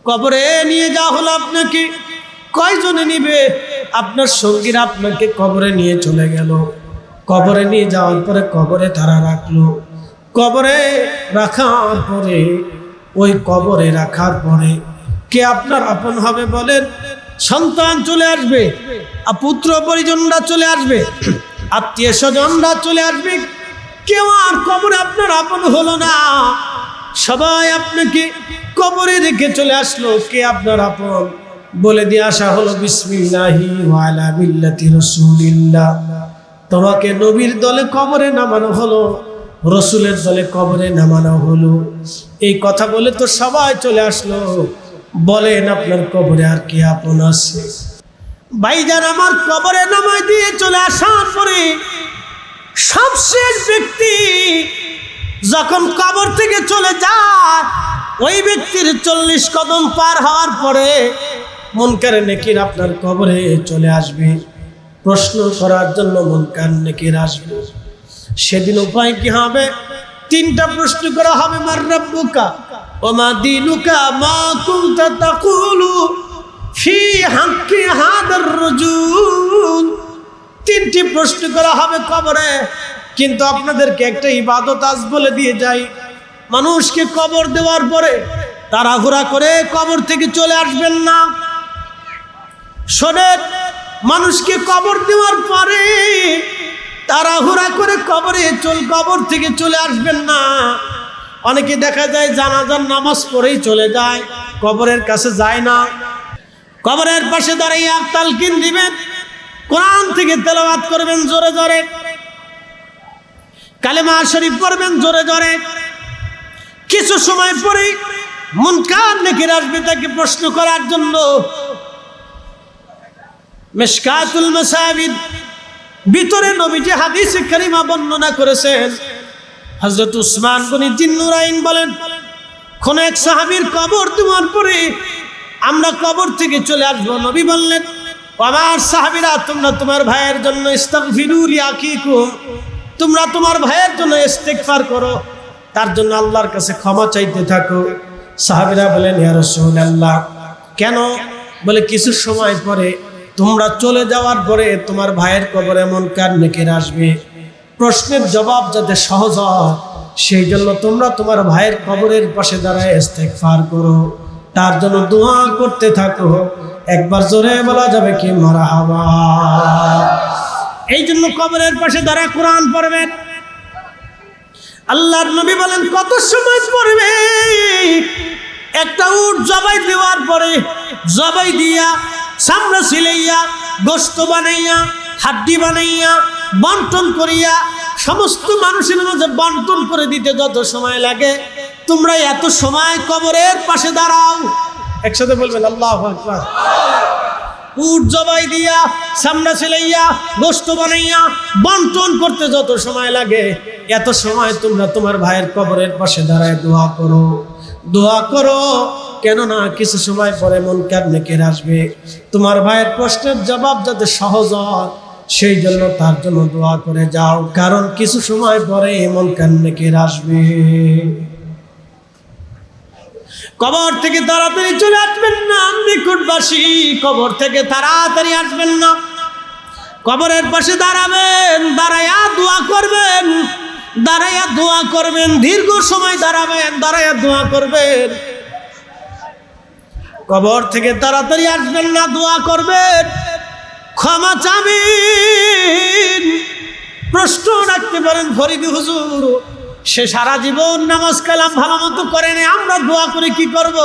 কবরে নিয়ে যাওয়া হলো আপনাকে। কয়জনে নিবে? আপনার সঙ্গীরা আপনাকে কবরে নিয়ে চলে গেল। কবরে নিয়ে যাওয়ার পরে কবরে তারা রাখলো। কবরে রাখার পরে ওই কবরে রাখার পরে কে আপনার আপন হবে বলেন? সন্তান চলে আসবে, পুত্র পরিজনরা চলে আসবে, আত্মীয় স্বজনরা চলে আসবে। কেউ আর কবরে আপনার আপন হলো না। সবাই আপনাকে কবরে রেখে চলে আসলো। কে আপনার আপন? বলে দিয়ে আসা হলো বিসমিল্লাহি ওয়া আলা মিল্লাতি রাসূলিল্লাহ। তোমাকে নবীর দলে কবরে নামানো হলো, রসুলের দলে কবরে নামানো হলো। এই কথা বলে তো সবাই চলে আসলো। বলেন আপনার কবরে আর কি আপন আছে? ভাইজান আমার, কবরে নামাই দিয়ে চলে আসার পরে সবশেষ ব্যক্তি যখন কবর থেকে চলে যায়, ওই ব্যক্তির 40 কদম পার হওয়ার পরে মুনকার নেকির আপনার কবরে চলে আসবে প্রশ্ন করার জন্য। মুনকার নেকির আসবে। সেদিন উপায় কি হবে? 3টা প্রশ্ন করা হবে। মার রাব্বুকা ওয়া মা দীনুকা মা কুনতা তাকুলু ফি হাক্কি হাদার রাজুল। 3টি প্রশ্ন করা হবে কবরে। কিন্তু আপনাদেরকে একটা ইবাদত আজ বলে দিয়ে যাই, মানুষকে কবর দেওয়ার পরে তাড়াহুড়া করে কবর থেকে চলে আসবেন না। শোনেন, মানুষকে কবর দেওয়ার পরে তাড়াহুড়া করে কবর থেকে চলে আসবেন না। অনেকে দেখা যায় জানাজার নামাজ পড়েই চলে যায়, কবরের কাছে যায় না। কবরের পাশে দাঁড়িয়ে তালকিন দিবেন, কোরআন থেকে তেলাওয়াত করবেন জোরে জোরে, কালেমা শরীফ পড়বেন জোরে জোরে। কিছু সময় পরে মুনকার নেকির আসবে তাকে প্রশ্ন করার জন্য। মিশকাতুল মাসাবিদ ভিতরে নবীজি হাদিসে কারিমা বর্ণনা করেছেন। হযরত উসমান গনি জিন্নুরাইন বলেন, কোন এক সাহাবীর কবর দেওয়ার পরে আমরা কবর থেকে চলে আসবো। নবী বললেন, আমার সাহাবীরা, তোমরা তোমার ভাইয়ের জন্য ইস্তাগফিরু লিআকিকুম, তোমরা তোমার ভাইয়ের জন্য ইস্তিগফার করো, তার জন্য আল্লাহর কাছে ক্ষমা চাইতে থাকো। সাহাবীরা বলেন, ইয়া রাসূলুল্লাহ, কেন? বলে, কিছু সময় পরে তোমরা চলে যাওয়ার পরে তোমার ভাইয়ের কবরে মুনকার নেকির আসবে। প্রশ্নের জবাব যাতে সহজ হয় সেই জন্য তোমরা তোমার ভাইয়ের কবরের পাশে দাঁড়ায় ইস্তিগফার করো, তার জন্য দোয়া করতে থাকো। একবার জোরে বলা যাবে কি মারহাবা? এই জন্য কবরের পাশে দাঁড়ায় কোরআন পড়বেন। আল্লাহর নবী বলেন, কত সময় পড়বে? একটা উট জবাই দেওয়ার পরে, জবাই দিয়া চামড়া ছিলাইয়া গোশত বানাইয়া হাড্ডি বানাইয়া বন্টন করিয়া সমস্ত মানুষের মাঝে বন্টন করে দিতে যত সময় লাগে, তোমরা এত সময় কবরের পাশে দাঁড়াও। একসাথে বলবেন আল্লাহু আকবার। উট জবাই দিয়া চামড়া ছিলাইয়া গোশত বানাইয়া বন্টন করতে যত সময় লাগে, এত সময় তোমরা তোমার ভাইয়ের কবরের পাশে দাঁড়ায় দোয়া করো, দোয়া করো। কেননা কিছু সময় পরে মুনকার নেকির আসবে, তোমার ভাইয়ের প্রশ্নের জবাব যাতে সহজ হয় সেই জন্য তার জন্য দোয়া করে যাও, কারণ কিছু সময় পরে মুনকার নেকির আসবে। কবর থেকে তাড়াতাড়ি চলে আসবেন না নিকটবাসী, কবর থেকে তাড়াতাড়ি আসবেন না। কবরের পাশে দাঁড়াবেন, দাঁড়াইয়া দোয়া করবেন, দাঁড়াইয়া দোয়া করবেন, দীর্ঘ সময় দাঁড়াবেন, দাঁড়াইয়া দোয়া করবেন। কবর থেকে তাড়াতাড়ি আসবেন না, দোয়া করবেন, ক্ষমা চাবেন। প্রশ্ন রাখতে পারেন, ফরিদি হুজুর সে সারা জীবন নামাজ কালাম ভালো মতো করেনি, আমরা দোয়া করে কি করব?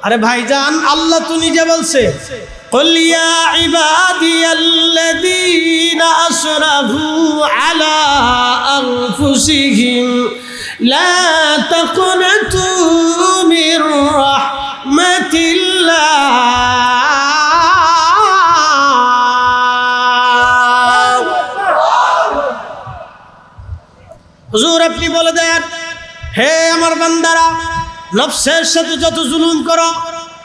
আরে ভাইজান, আল্লাহ তো নিজে বলছে, قل يا عبادي الذين أسرفوا على أنفسهم لا تقنطوا من رحمة الله। হুজুর আপনি বলে দেন, হে আমার বান্দারা, নফসের সাথে যত জুলুম করো,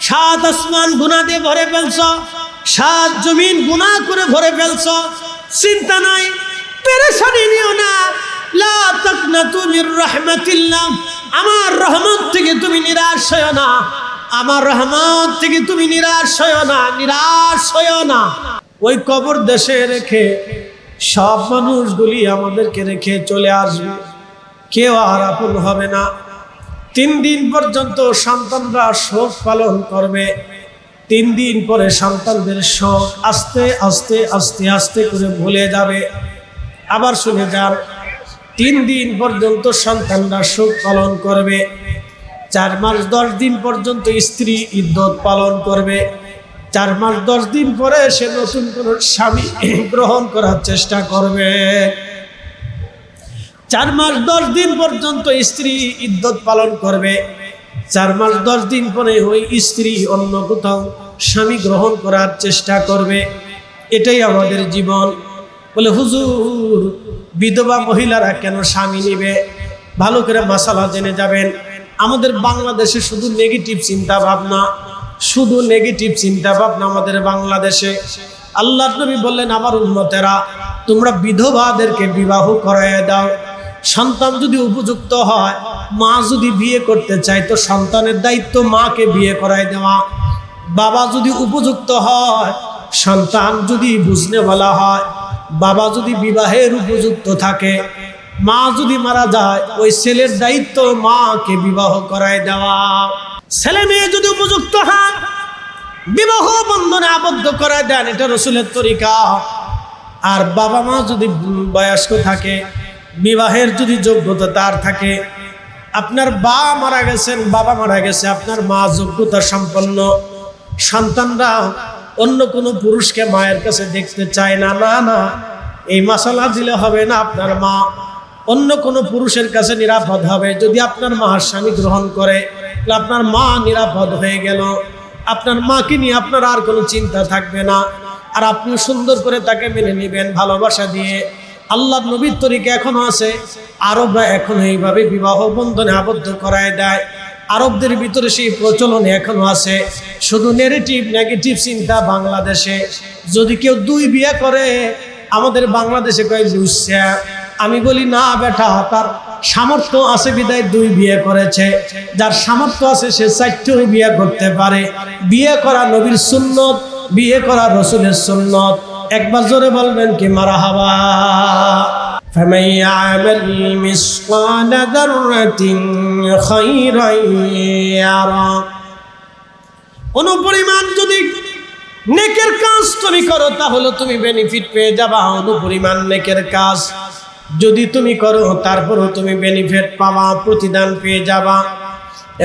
7 আসমান গুনাহ দিয়ে ভরে ফেলছো, 7 জমিন গুনাহ করে ভরে ফেলছো, চিন্তা নাই, পেরেশানি নিও না। লা তাকনাতু মির রাহমাতিল্লাহ, আমার রহমত থেকে তুমি নিরাশ হয়ো না। আমার রহমত থেকে তুমি নিরাশ হয়ো না, নিরাশ হয়ো না। ওই কবর দেশে রেখে সব মানুষগুলি আমাদেরকে রেখে চলে আসবে, কেউ আর আপন হবে না। 3 দিন পর্যন্ত সন্তানরা শোক পালন করবে। 3 দিন পরে সন্তানদের শোক আস্তে আস্তে আস্তে আস্তে করে ভুলে যাবে। আবার শুনে যান, 3 দিন পর্যন্ত সন্তানরা শোক পালন করবে। 4 মাস 10 দিন পর্যন্ত স্ত্রী ইদ্যত পালন করবে। 4 মাস 10 দিন পরে সে নতুন কোনো স্বামী গ্রহণ করার চেষ্টা করবে। 4 মাস 10 দিন পর্যন্ত স্ত্রী ইদ্যত পালন করবে। 4 মাস 10 দিন পরে ওই স্ত্রী অন্য কোথাও স্বামী গ্রহণ করার চেষ্টা করবে। এটাই আমাদের জীবন। বলে হুজুর, বিধবা মহিলারা কেন স্বামী নিবে? ভালো করে মাসালা জেনে যাবেন। আমাদের বাংলাদেশে শুধু নেগেটিভ চিন্তা ভাবনা, শুধু নেগেটিভ চিন্তা ভাবনা আমাদের বাংলাদেশে। আল্লাহর নবী বললেন, আমার উম্মতেরা তোমরা বিধবাদেরকে বিবাহ করায় দাও। সন্তান যদি উপযুক্ত হয়, মা যদি বিয়ে করতে চায় তো সন্তানের দায়িত্ব মাকে বিয়ে করায় দেওয়া। বাবা যদি উপযুক্ত হয়, সন্তান যদি বুঝনে বলা হয়, বাবা যদি বিবাহের উপযুক্ত থাকে, মা যদি মারা যায় ওই ছেলের দায়িত্ব মাকে বিবাহ করায় দেওয়া। ছেলে মেয়ে যদি উপযুক্ত হয়, বিবাহ বন্ধনে আবদ্ধ করায় দেন, এটা রাসূলের তরিকা। আর বাবা মা যদি বয়স্ক থাকে, বিবাহের যদি যোগ্যতা তার থাকে, আপনার বাবা মারা গেছেন, বাবা মারা গেছে, আপনার মা যোগ্যতা সম্পন্ন, সন্তানরা অন্য কোনো পুরুষকে মায়ের কাছে দেখতে চায় না। না না, এই মাসালা দিলে হবে না। আপনার মা অন্য কোনো পুরুষের কাছে নিরাপদ হবে যদি আপনার মা স্বামী গ্রহণ করে। আপনার মা নিরাপদ হয়ে গেল, আপনার মাকে নিয়ে আপনার আর কোনো চিন্তা থাকবে না। আর আপনি সুন্দর করে তাকে মেনে নেবেন ভালোবাসা দিয়ে। আল্লাহর নবীর তরিকা এখনো আছে। আরবরা এখনো এইভাবে বিবাহ বন্ধনে আবদ্ধ করায় দেয়। আরবদের ভিতরে সেই প্রচলন এখনো আছে। শুধু নেগেটিভ চিন্তা বাংলাদেশে। যদি কেউ 2 বিয়ে করে, আমাদের বাংলাদেশে কয় লুচ্ছা। আমি বলি না বেটা, তার সামর্থ্য আছে বিদায় 2 বিয়ে করেছে। যার সামর্থ্য আছে সে 4টি বিয়ে করতে পারে। বিয়ে করা নবীর সুন্নত, বিয়ে করা রাসূলের সুন্নত। একবার জোরে বলবেন কি মারহাবা। فَمَن يَعْمَلْ مِثْقَالَ ذَرَّةٍ خَيْرًا يَرَهُ। অনুপরিমাণ যদি নেকের কাজ তুমি করো তাহলে তুমি বেনিফিট পেয়ে যাবা। অনুপরিমাণ নেকের কাজ যদি তুমি করো তারপরও তুমি বেনিফিট পাবা, প্রতিদান পেয়ে যাবা।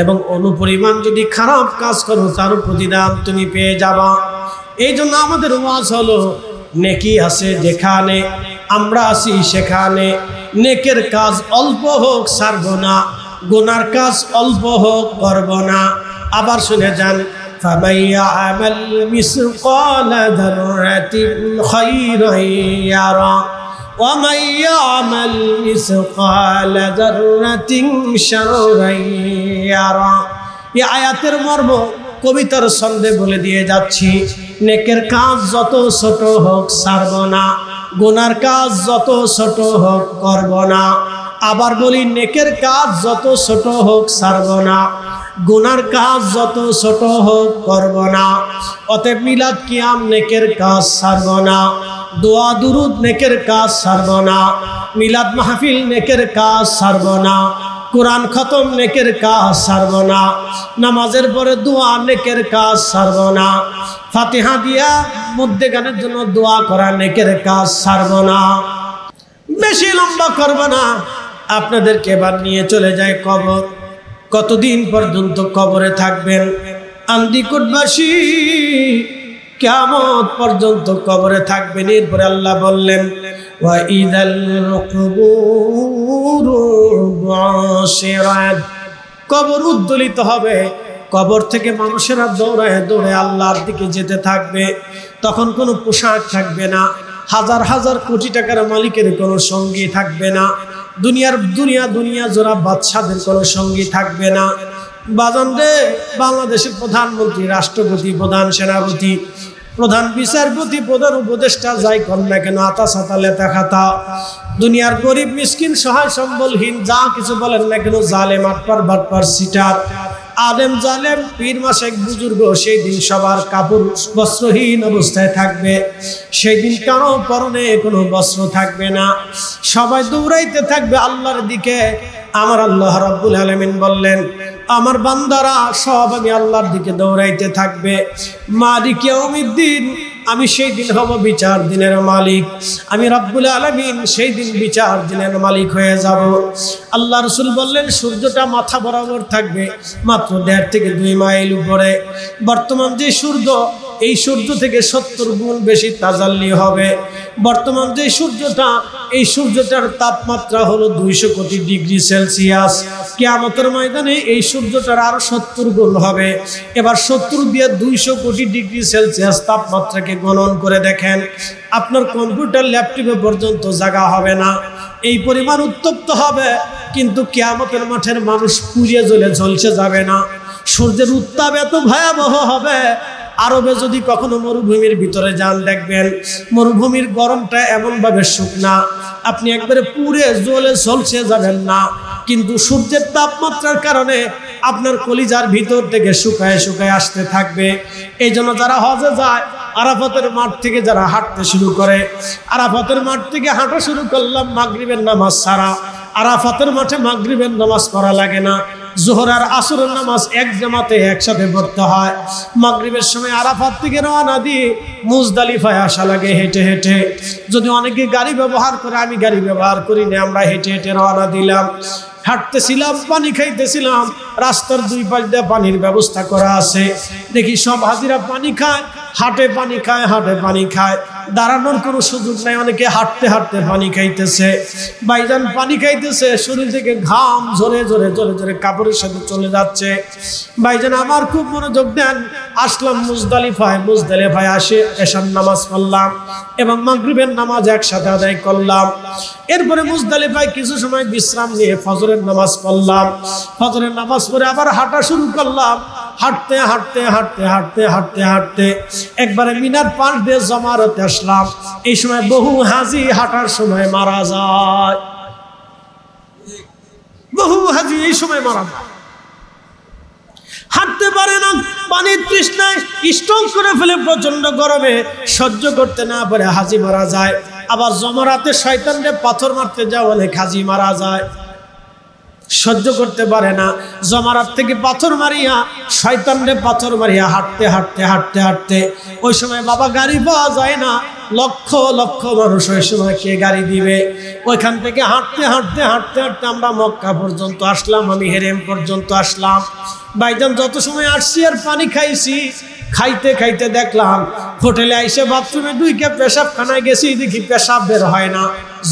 এবং অনুপরিমাণ যদি খারাপ কাজ করো তারও প্রতিদান তুমি পেয়ে যাবা। এই জন্য আমাদের ওয়াজ হলো, নেকি আছে যেখানে, আমরা আছি সেখানে। নেকের কাজ অল্প হোক ছাড়ব না, গুনার কাজ অল্প হোক করব না। আবার শুনে যান, فَمَن يَعْمَلْ مِثْقَالَ ذَرَّةٍ خَيْرًا يَرَهُ وَمَن يَعْمَلْ مِثْقَالَ ذَرَّةٍ شَرًّا يَرَهُ। এই আয়াতের মর্ম কবিতার ছন্দে বলে দিয়ে যাচ্ছি। নেকের কাজ যত ছোট হোক ছাড়ব না, গুনার কাজ যত ছোট হোক করব না। আবার বলি, নেকের কাজ যত ছোট হোক ছাড়ব না, গুনার কাজ যত ছোট হোক করব না। অতএব মিলাদ কিয়াম নেকের কাজ ছাড়ব না, দোয়া দুরুদ নেকের কাজ ছাড়ব না, মিলাদ মাহফিল নেকের কাজ ছাড়ব না, কোরআন খতম নেকের কাজ ছাড়ব না, নামাজের পরে দোয়া নেকের কাজ ছাড়ব না, ফাতিহা দিয়া মধ্যেখানের জন্য দোয়া করা নেকের কাজ ছাড়ব না। বেশি লম্বা করব না। আপনাদেরকে এবার নিয়ে চলে যায় কবর। কতদিন পর্যন্ত কবরে থাকবেন? আন্দিকুটবাসী কিয়ামত পর্যন্ত কবরে থাকবেন। এরপরে আল্লাহ বললেন, ওয়া ইদাল কুবুরু বুশিরাত। কবর উদ্দোলিত হবে। কবর থেকে মানুষেরা দৌড়ায় দৌড়ায় আল্লাহর দিকে যেতে থাকবে। তখন কোনো পোশাক থাকবে না, হাজার হাজার কোটি টাকার মালিকের কোনো সঙ্গী থাকবে না, দুনিয়া জোড়া বাদশাদের কোনো সঙ্গী থাকবে না। বাজান রে, বাংলাদেশের প্রধানমন্ত্রী, রাষ্ট্রপতি, প্রধান সেনাপতি, প্রধান বিচারপতি, প্রধান উপদেষ্টা যাই কর না কেন, আতা সাতা লেতা খাতা, দুনিয়ার গরিব মিসকিন সহায় সম্বলহীন যা কিছু বলেন না কেন, জালেম, আটপার, বাটপার, সিটার, আলেম জালেম পীর মাশাইখ বুজুর্গ সেই দিন সবার কাপড় বস্ত্রহীন অবস্থায় থাকবে। সেই দিন কারো পরনে কোনো বস্ত্র থাকবে না, সবাই দৌড়াইতে থাকবে আল্লাহর দিকে। আমার আল্লাহ রাব্বুল আলামিন বললেন, আমার বান্দারা সব আমি আল্লাহর দিকে দৌড়াইতে থাকবে। মালিক ইয়াউমিদ্দিন, আমি সেই দিন হব বিচার দিনের মালিক। আমি রাব্বুল আলামিন সেই দিন বিচার দিনের মালিক হয়ে যাব। আল্লাহ রাসূল বললেন, সূর্যটা মাথা বরাবর থাকবে মাত্র 1.5 থেকে 2 মাইল উপরে। বর্তমান যে সূর্য, এই সূর্য থেকে 70 গুণ বেশি তাজাল্লি হবে। বর্তমান যে সূর্যটা, এই সূর্যটার তাপমাত্রা হলো 200 কোটি ডিগ্রি সেলসিয়াস। কিয়ামতের ময়দানে এই সূর্যটার আরো 70 গুণ হবে। এবার 70 দিয়ে 200 কোটি ডিগ্রি সেলসিয়াস তাপমাত্রাকে গণন করে দেখেন, আপনার কম্পিউটার ল্যাপটপে পর্যন্ত জায়গা হবে না, এই পরিমাণ উত্তপ্ত হবে। কিন্তু কিয়ামতের মাঠের মানুষ পুড়িয়ে জ্বলে ঝলসে যাবে না। সূর্যের উত্তাপ এত ভয়াবহ হবে, আরবে যদি কখনো মরুভূমির ভিতরে যান, দেখবেন মরুভূমির গরমটা এমনভাবে শুকনা, আপনি একবারে পুড়ে জ্বলে ঝলসে যাবেন না। কিন্তু সূর্যের তাপমাত্রার কারণে আপনার কলিজার ভিতর থেকে শুকায় শুকায় আসতে থাকবে। এই জন্য যারা হজে যায়, আরাফাতের মাঠ থেকে যারা হাঁটতে শুরু করে, আরাফাতের মাঠ থেকে হাঁটা শুরু করলাম মাগরিবের নামাজ ছাড়া, আরাফাতের মাঠে মাগরিবের নামাজ পড়া লাগে না। যোহর আর আসরের নামাজ এক জামাতে একসাথে পড়তে হয়। মাগরিবের সময় আরাফাত থেকে রওনা দিয়ে মুজদালিফায় আসা লাগে হেঁটে হেঁটে। যদি অনেকে গাড়ি ব্যবহার করে, আমি গাড়ি ব্যবহার করি না, আমরা হেঁটে হেঁটে রওনা দিলাম। হাঁটতেছিলাম, পানি খাইতেছিলাম, রাস্তার 2 পাশ দিয়ে পানির ব্যবস্থা করা আছে। দেখি সব হাজিরা পানি খায়, হাটে পানি খায়, হাটে পানি খায়, দাঁড়ানোর কোনো সুযোগ নাই, অনেকে হাঁটতে হাঁটতে পানি খাইতেছে। ভাইজান পানি খাইতেছে, শরীর থেকে ঘাম ঝরে ঝরে ঝরে ঝরে কাপড়ের সাথে চলে যাচ্ছে। ভাইজান আমার খুব মনোযোগ দেন। আসলাম মুজদালিফায়, মুজদালিফায় আসে এশার নামাজ পড়লাম এবং মাগরিবের নামাজ একসাথে আদায় করলাম। এরপরে মুজদালিফায় কিছু সময় বিশ্রাম নিয়ে ফজরের নামাজ পড়লাম। ফজরের নামাজ পড়ে আবার হাঁটা শুরু করলাম। হাঁটতে হাঁটতে হাঁটতে হাঁটতে হাঁটতে হাঁটতে একবারে মিনার পাশ দিয়ে জমারতে আসলাম। এই সময় বহু হাজি হাঁটার সময় মারা যায়, বহু হাজি এই সময় মারা যায়, হাঁটতে পারে না, পানির তৃষ্ণায় স্ট্রোক করে ফেলে, প্রচন্ড গরমে সহ্য করতে না পারে হাজি মারা যায়। আবার জমারাতে শয়তানরে পাথর মারতে যাও, অনেক হাজি মারা যায়, সহ্য করতে পারে না, জমারাত থেকে পাথর মারিয়া, শয়তানরে পাথর মারিয়া হাঁটতে হাঁটতে হাঁটতে হাঁটতে। ওই সময় বাবা গাড়ি পাওয়া যায় না, লক্ষ লক্ষ মানুষ ওই সময় কে গাড়ি দিবে। ওইখান থেকে হাঁটতে হাঁটতে হাঁটতে হাঁটতে আমরা মক্কা পর্যন্ত আসলাম, আমি হেরেম পর্যন্ত আসলাম। ভাইজান যত সময় আসছি আর পানি খাইছি, খাইতে খাইতে দেখলাম হোটেলে আইসে বাথরুমে ঢুকে পেশাবখানায় গেছি, দেখি পেশাব বের হয় না,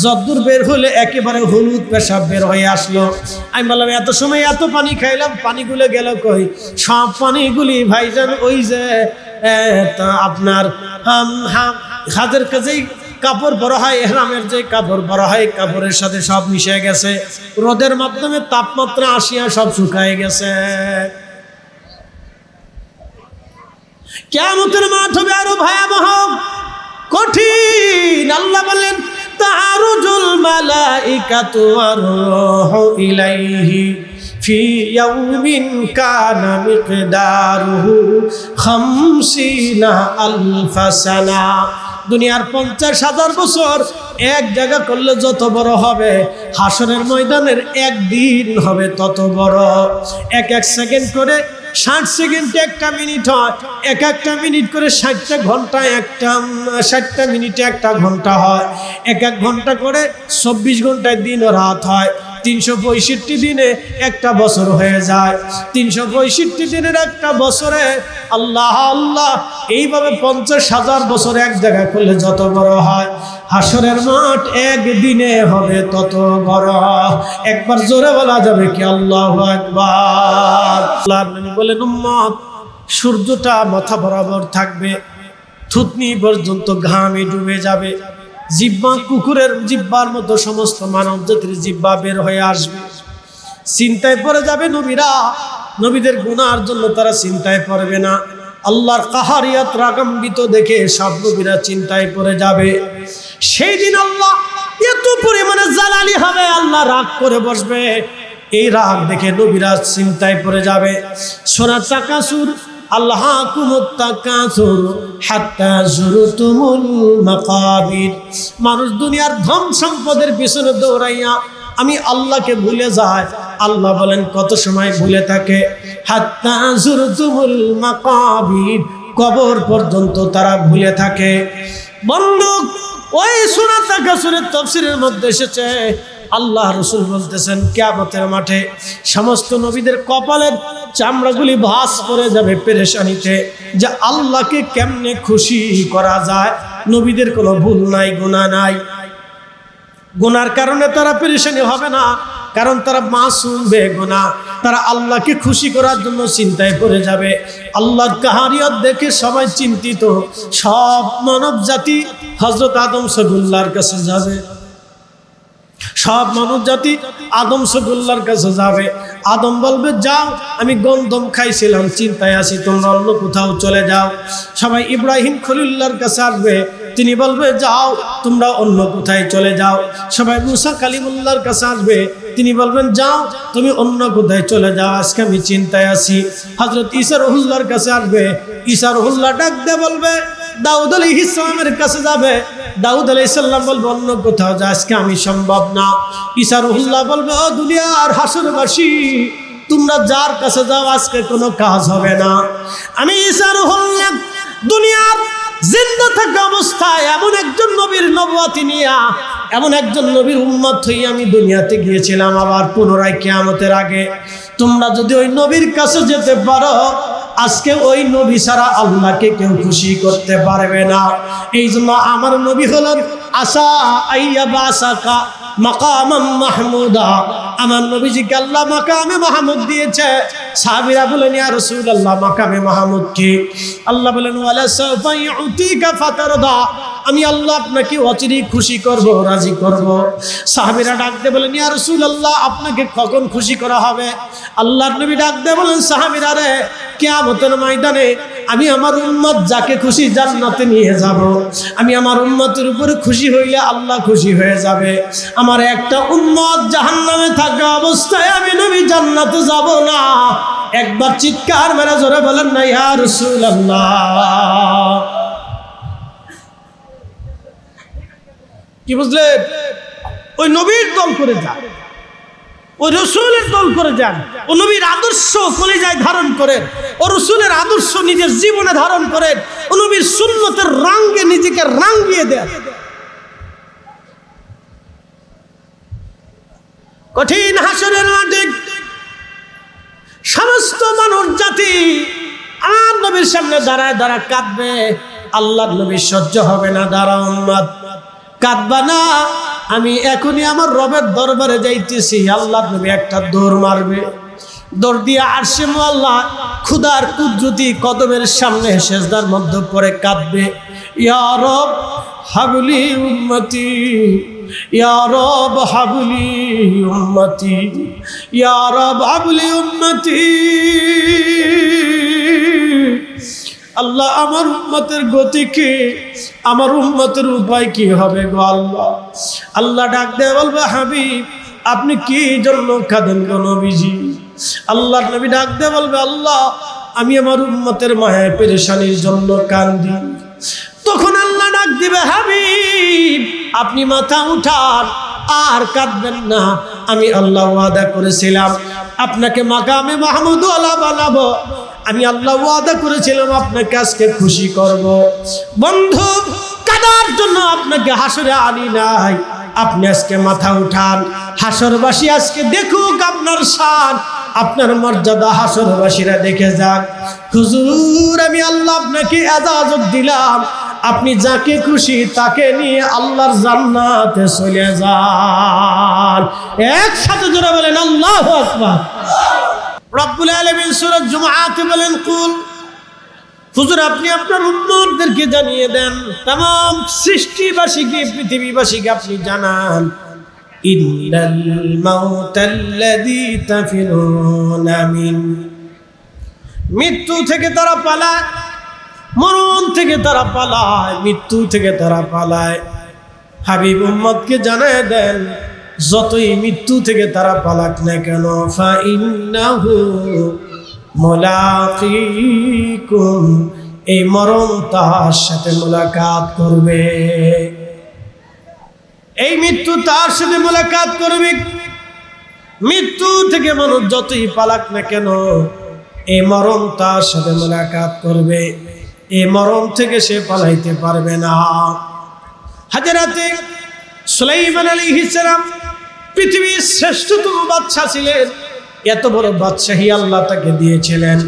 যদ্দূর বের হলে একেবারে হলুদ পেশাব বের হয়ে আসলো। আমি বললাম এত সময় এত পানি খাইলাম, পানিগুলো গেল কই? সব পানিগুলি ভাইজান ওই যে আপনার হাতের কাছেই কাপড় পরা হয়, এহরামের যে কাপড় পরা হয়, কাপড়ের সাথে সব মিশে গেছে, রোদের মাধ্যমে তাপমাত্রা আসিয়া সব শুকায় গেছে। কিয়ামতের মাঠ হবে আরো ভয়াবহ কঠিন। আল্লাহ বলেন, তাআরুজুল মালাইকাতু ওয়ার রূহু ইলাইহি ফি ইয়াউমিন কানা মিকদারুহু 50 আলফা সানা। দুনিয়ার 50,000 বছর এক জায়গা করলে যত বড় হবে, হাসরের ময়দানের একদিন হবে তত বড়। এক এক সেকেন্ড করে 60 সেকেন্ডে একটা মিনিট হয়, এক একটা মিনিট করে 60টা ঘন্টা, একটা 60টা মিনিটে একটা ঘন্টা হয়, এক এক ঘন্টা করে 24 ঘন্টায় দিন ও রাত হয়। 365 দিনে একটা বছর হয়ে যায়। 365 দিনের একটা বছরে আল্লাহ আল্লাহ এইভাবে 50,000 বছর এক জায়গায় করলে যত বড় হয়, হাসরের মাঠ একদিনে হবে তত বড়। একবার জোরে বলা যাবে কি আল্লাহু আকবার। আল্লাহর নবী বলেন, উম্মত, সূর্যটা মাথা বরাবর থাকবে, থুতনি পর্যন্ত ঘামে ডুবে যাবে, জিহ্বা কুকুরের জিহ্বার মতো সমস্ত মানব জাতির জিহ্বা বের হয়ে আসবে, চিন্তায় পড়ে যাবে নবীরা। নবীদের গুনার জন্য তারা চিন্তায় পড়বে না, আল্লাহর কাহারিয়াত রাগাম্বিত দেখে সব নবীরা চিন্তায় পড়ে যাবে। সেই দিন আল্লাহ এত পরিমাণে জালালি হবে, আল্লাহ রাগ করে বসবে। এই রাগ দেখে নবীরা চিন্তায় পড়ে যাবে। সূরা তাকাসুর, আল্লাহাকুমুত তাকাসুর হাত্তা যুরতুমুল মাকাবির। মানুষ দুনিয়ার ধন সম্পদের পিছনে দৌড়াইয়া আমি আল্লাহকে ভুলে যায়। আল্লাহ বলেন কত সময় ভুলে থাকে? হাত্তা যুরতুমুল মাকাবির, কবর পর্যন্ত তারা ভুলে থাকে। বন্ধু, ওই সূরা তাকাসুরের তাফসীরের মধ্যে এসেছে, আল্লাহ রাসূল বলতেছেন কিয়ামতের মাঠে সমস্ত নবীদের কপালের চামড়াগুলি ভাঁজ পড়ে যাবে পেরেশানিতে, যে আল্লাহকে কেমনে খুশি করা যায়। নবীদের কোনো ভুল নাই, গুনাহ নাই, গুনার কারণে তারা পেরেশানি হবে না, কারণ তারা মাসুম বেগুনাহ। তারা আল্লাহকে খুশি করার জন্য চিন্তায় পড়ে যাবে। আল্লাহর কাহারিয়ত দেখে সবাই চিন্তিত। সব মানব জাতি হযরত আদম সফিউল্লাহর কাছে যাবে, সব মানব জাতি আদম সফিউল্লাহর কাছে যাবে। আদম বলবে, যাও, আমি গন্ধম খাইছিলাম, চিন্তায় আছি, তোমরা অন্য কোথাও চলে যাও। সবাই ইব্রাহিম খলিলুল্লাহর কাছে আসবে, তিনি বলবে, যাও, তোমরা অন্য কোথায় চলে যাও। সবাই মুসা কালিমুল্লাহর কাছে আসবে, তিনি বলবেন, যাও, তুমি অন্য কোথায় চলে যাও, আজকে আমি চিন্তায় আছি। হযরত ঈসা রুহুল্লাহর কাছে আসবে, ঈসা রুহুল্লাহ ডাক দিয়ে বলবে, দাউদ আলাইহিস সালামের কাছে যাবে, দাউদ আলাইহিস সালাম বলবে, অন্য কোথাও যা, আজকে আমি সম্ভব না। ঈসা রুহুল্লাহ বলবে, ও দুনিয়ার হাসরবাসী, তোমরা যার কাছে যাও, আজকে কোনো কাজ হবে না। আমি ঈসা রুহুল্লাহ দুনিয়ার জিন্দা থাকা অবস্থায় এমন একজন নবীর নবুয়ত নিয়া, এমন একজন নবীর উম্মত হয়ে আমি দুনিয়াতে গিয়েছিলাম, আবার পুনরায় কিয়ামতের আগে। তোমরা যদি ওই নবীর কাছে যেতে পারো, আজকে ওই নবী ছাড়া আল্লাহকে কেউ খুশি করতে পারবে না। এই জন্য আমার নবী হলেন আসা আইয়া বাসাকা মাকামাম মাহমুদা। আমার নবীজিকে আল্লাহ মাকামে মাহমুদ দিয়েছে। সাহাবীরা বলেন, ইয়া রাসূলুল্লাহ, মাকামে মাহমুদ কি? আল্লাহ বলেন, ওয়ালা সাউফা ইউতিকা ফাতারদা, আমি আল্লাহ আপনাকে অচিরেই খুশি করব, রাজি করব। সাহাবীরা ডাক দিয়ে বলেন, ইয়া রাসূলুল্লাহ, আপনাকে কখন খুশি করা হবে? আল্লাহর নবী ডাক দিয়ে বলেন, সাহাবীরা রে, কিয়ামতের ময়দানে আমি আমার উম্মত যাকে খুশি জান্নাতে নিয়ে যাব। আমি আমার উম্মতের উপরে খুশি হইলে আল্লাহ খুশি হয়ে যাবে। আমার একটা উম্মত জাহান্নামে থাকা অবস্থায় আমি নবী জান্নাতে যাব না। একবার চিৎকার মেরে জোরে বলেন না, ইয়া রাসূলুল্লাহ। কি বুঝলেন? ওই নবীর দল করে যান, ওই রসুলের দল করে যান, ও নবীর আদর্শ কলিজায় ধারণ করেন, ও রসুলের আদর্শ নিজের জীবনে ধারণ করেন, ও নবীর সুন্নতের রঙে নিজেকে রাঙিয়ে দেন। কঠিন হাসরের মাঠে সমস্ত মানব জাতি আমার নবীর সামনে দাঁড়ায় দাঁড়ায় কাঁদবে। আল্লাহর নবীর সহ্য হবে না, দাঁড়া উম্মত, কাঁদবা না, আমি এখনই আমার রবের দরবারে যাইতেছি। আল্লাহর নবী একটা দৌড় মারবে, দৌড় দিয়ে আরশে মুআল্লা খুদার কুদরতি কদমের সামনে সেজদার মধ্যে পড়ে কাঁদবে, ইয়া রব হাবলি উম্মতি, ইয়া রব হাবলি উম্মতি, ইয়া রব হাবলি উম্মতি। আল্লাহ, আমার উম্মতের গতি কি, আমার উম্মতের উপায় কি হবে গো আল্লাহ? আল্লাহ ডাক দিয়ে বলবে, হাবিব, আপনি কি জন্য কাঁদেন গো নবীজি? আল্লাহর নবী ডাক দিয়ে বলবে, আল্লাহ, আমি আমার উম্মতের মায়া পেরেশানির জন্য কাঁদি। তখন আল্লাহ ডাক দিবে, হাবিব, আপনি মাথা উঠান, আর কাঁদবেন না। আমি আল্লাহ ওয়াদা করেছিলাম আপনাকে মাকামে মাহমুদ ওয়ালা বানাবো। আমি আল্লাহ ওয়াদা করেছিলাম আপনাকে আজকে খুশি করব। বন্ধু, কাদার জন্য আপনাকে হাসরে আনি নাই, আপনি আজকে মাথা উঠান। হাসরবাসী আজকে দেখুক আপনার শান, আপনার মর্যাদা হাসরবাসীরা দেখে যাক। হুজুর, আমি আল্লাহ আপনাকে ইজাজত দিলাম, আপনি যাকে খুশি তাকে নিয়ে আল্লাহর জান্নাতে চলে যান। একসাথে জোরে বলেন আল্লাহু আকবার। রব্বুল আলামিন সূরা জুমআতে বলেন, কুল, হুজুর আপনি আপনার উম্মতদেরকে জানিয়ে দেন, तमाम সৃষ্টিবাসীকে, পৃথিবীবাসীকে আপনি জানান, ইন্নাল মাউতাল্লাযী তাফিরুনা মিন, মৃত্যু থেকে তারা পালায়, মরণ থেকে তারা পালায়, মৃত্যু থেকে তারা পালায়। হাবিব উম্মতকে জানিয়ে দেন, যতই মৃত্যু থেকে তারা পালাক না কেন, ফাইন্নাহু মুলাকিকুম, এই মরণ তার সাথে মোলাকাত করবে, এই মৃত্যু তার সাথে মোলাকাত করবে। মৃত্যু থেকে মানুষ যতই পালাক না কেন, এই মরণ তার সাথে মোলাকাত করবে, এই মরণ থেকে সে পালাইতে পারবে না। হযরতে সুলাইমান আলাইহিস সালাম পৃথিবীর শ্রেষ্ঠতম বাদশা ছিলেন। এত বড় বাদশাহী আল্লাহ তাকে দিয়েছিলেন।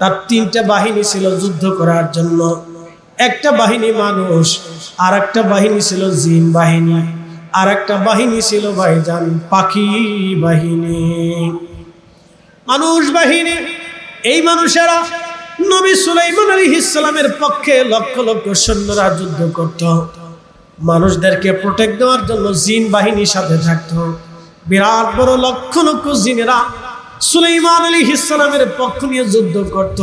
তার 3টা বাহিনী ছিল যুদ্ধ করার জন্য। একটা বাহিনী মানুষ, আর একটা বাহিনী ছিল জিন বাহিনী, আর একটা বাহিনী ছিল ভাইজান পাখি বাহিনী। মানুষ বাহিনী, এই মানুষেরা নবী সুলাইমান আলাইহিস সালামের পক্ষে লক্ষ লক্ষ সৈন্যরা যুদ্ধ করত। মানুষদেরকে প্রোটেক্ট দেওয়ার জন্য জিন বাহিনীর সাথে থাকতো। বিরাট বড় লক্ষ লক্ষ জিনেরা সুলাইমান আলাইহিস সালামের পক্ষ নিয়ে যুদ্ধ করত।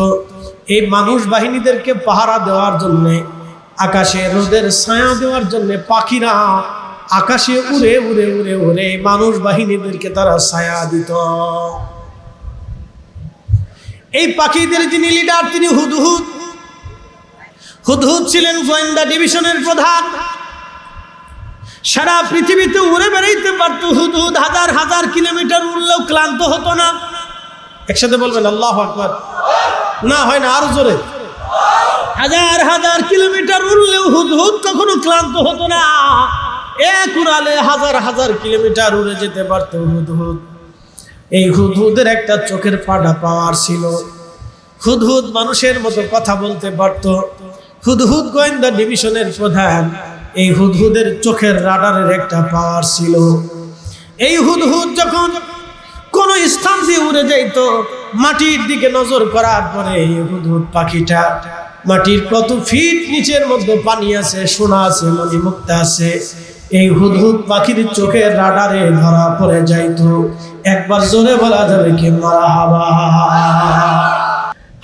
এই মানুষ বাহিনীদেরকে পাহারা দেওয়ার জন্য, আকাশে রোদের ছায়া দেওয়ার জন্য পাখিরা আকাশে উড়ে উড়ে উড়ে উড়ে মানুষ বাহিনীদেরকে তারা ছায়া দিত। এই পাখিদের যিনি লিডার, তিনি হুদহুদ। হুদহুদ ছিলেন গোয়েন্দা ডিভিশনের প্রধান। সারা পৃথিবীতে উড়ে বেড়াইতে পারত হুদহুদ। হাজার হাজার কিলোমিটার উড়লেও ক্লান্ত হতো না। একসাথে বলবেন আল্লাহু আকবার। না হয় না, আরো জোরে। হাজার হাজার কিলোমিটার উড়লেও হুদহুদ কখনো ক্লান্ত হতো না। এক উড়ালে হাজার হাজার কিলোমিটার উড়ে যেতে পারত হুদহুদ। এই হুদহুদের একটা চোখের পাওয়ার ছিল। হুদহুদ মানুষের মতো কথা বলতে পারত। হুদহুদ গোয়েন্দা ডিভিশনের প্রধান। এই হুদহুদের চোখের রাডারের একটা পাওয়ার ছিল। এই হুদহুদ যখন কোন স্থান দিয়ে উড়ে যাইত, মাটির দিকে নজর করার পরে এই হুদহুদ পাখিটা মাটির কত ফিট নিচের মধ্যে পানি আছে, সোনা আছে, মণিমুক্তা আছে, এই হুদহুদ পাখির চোখের রাডারে ধরা পড়ে যাইত। একবার জোরে বলা যাবে কি মারহাবা।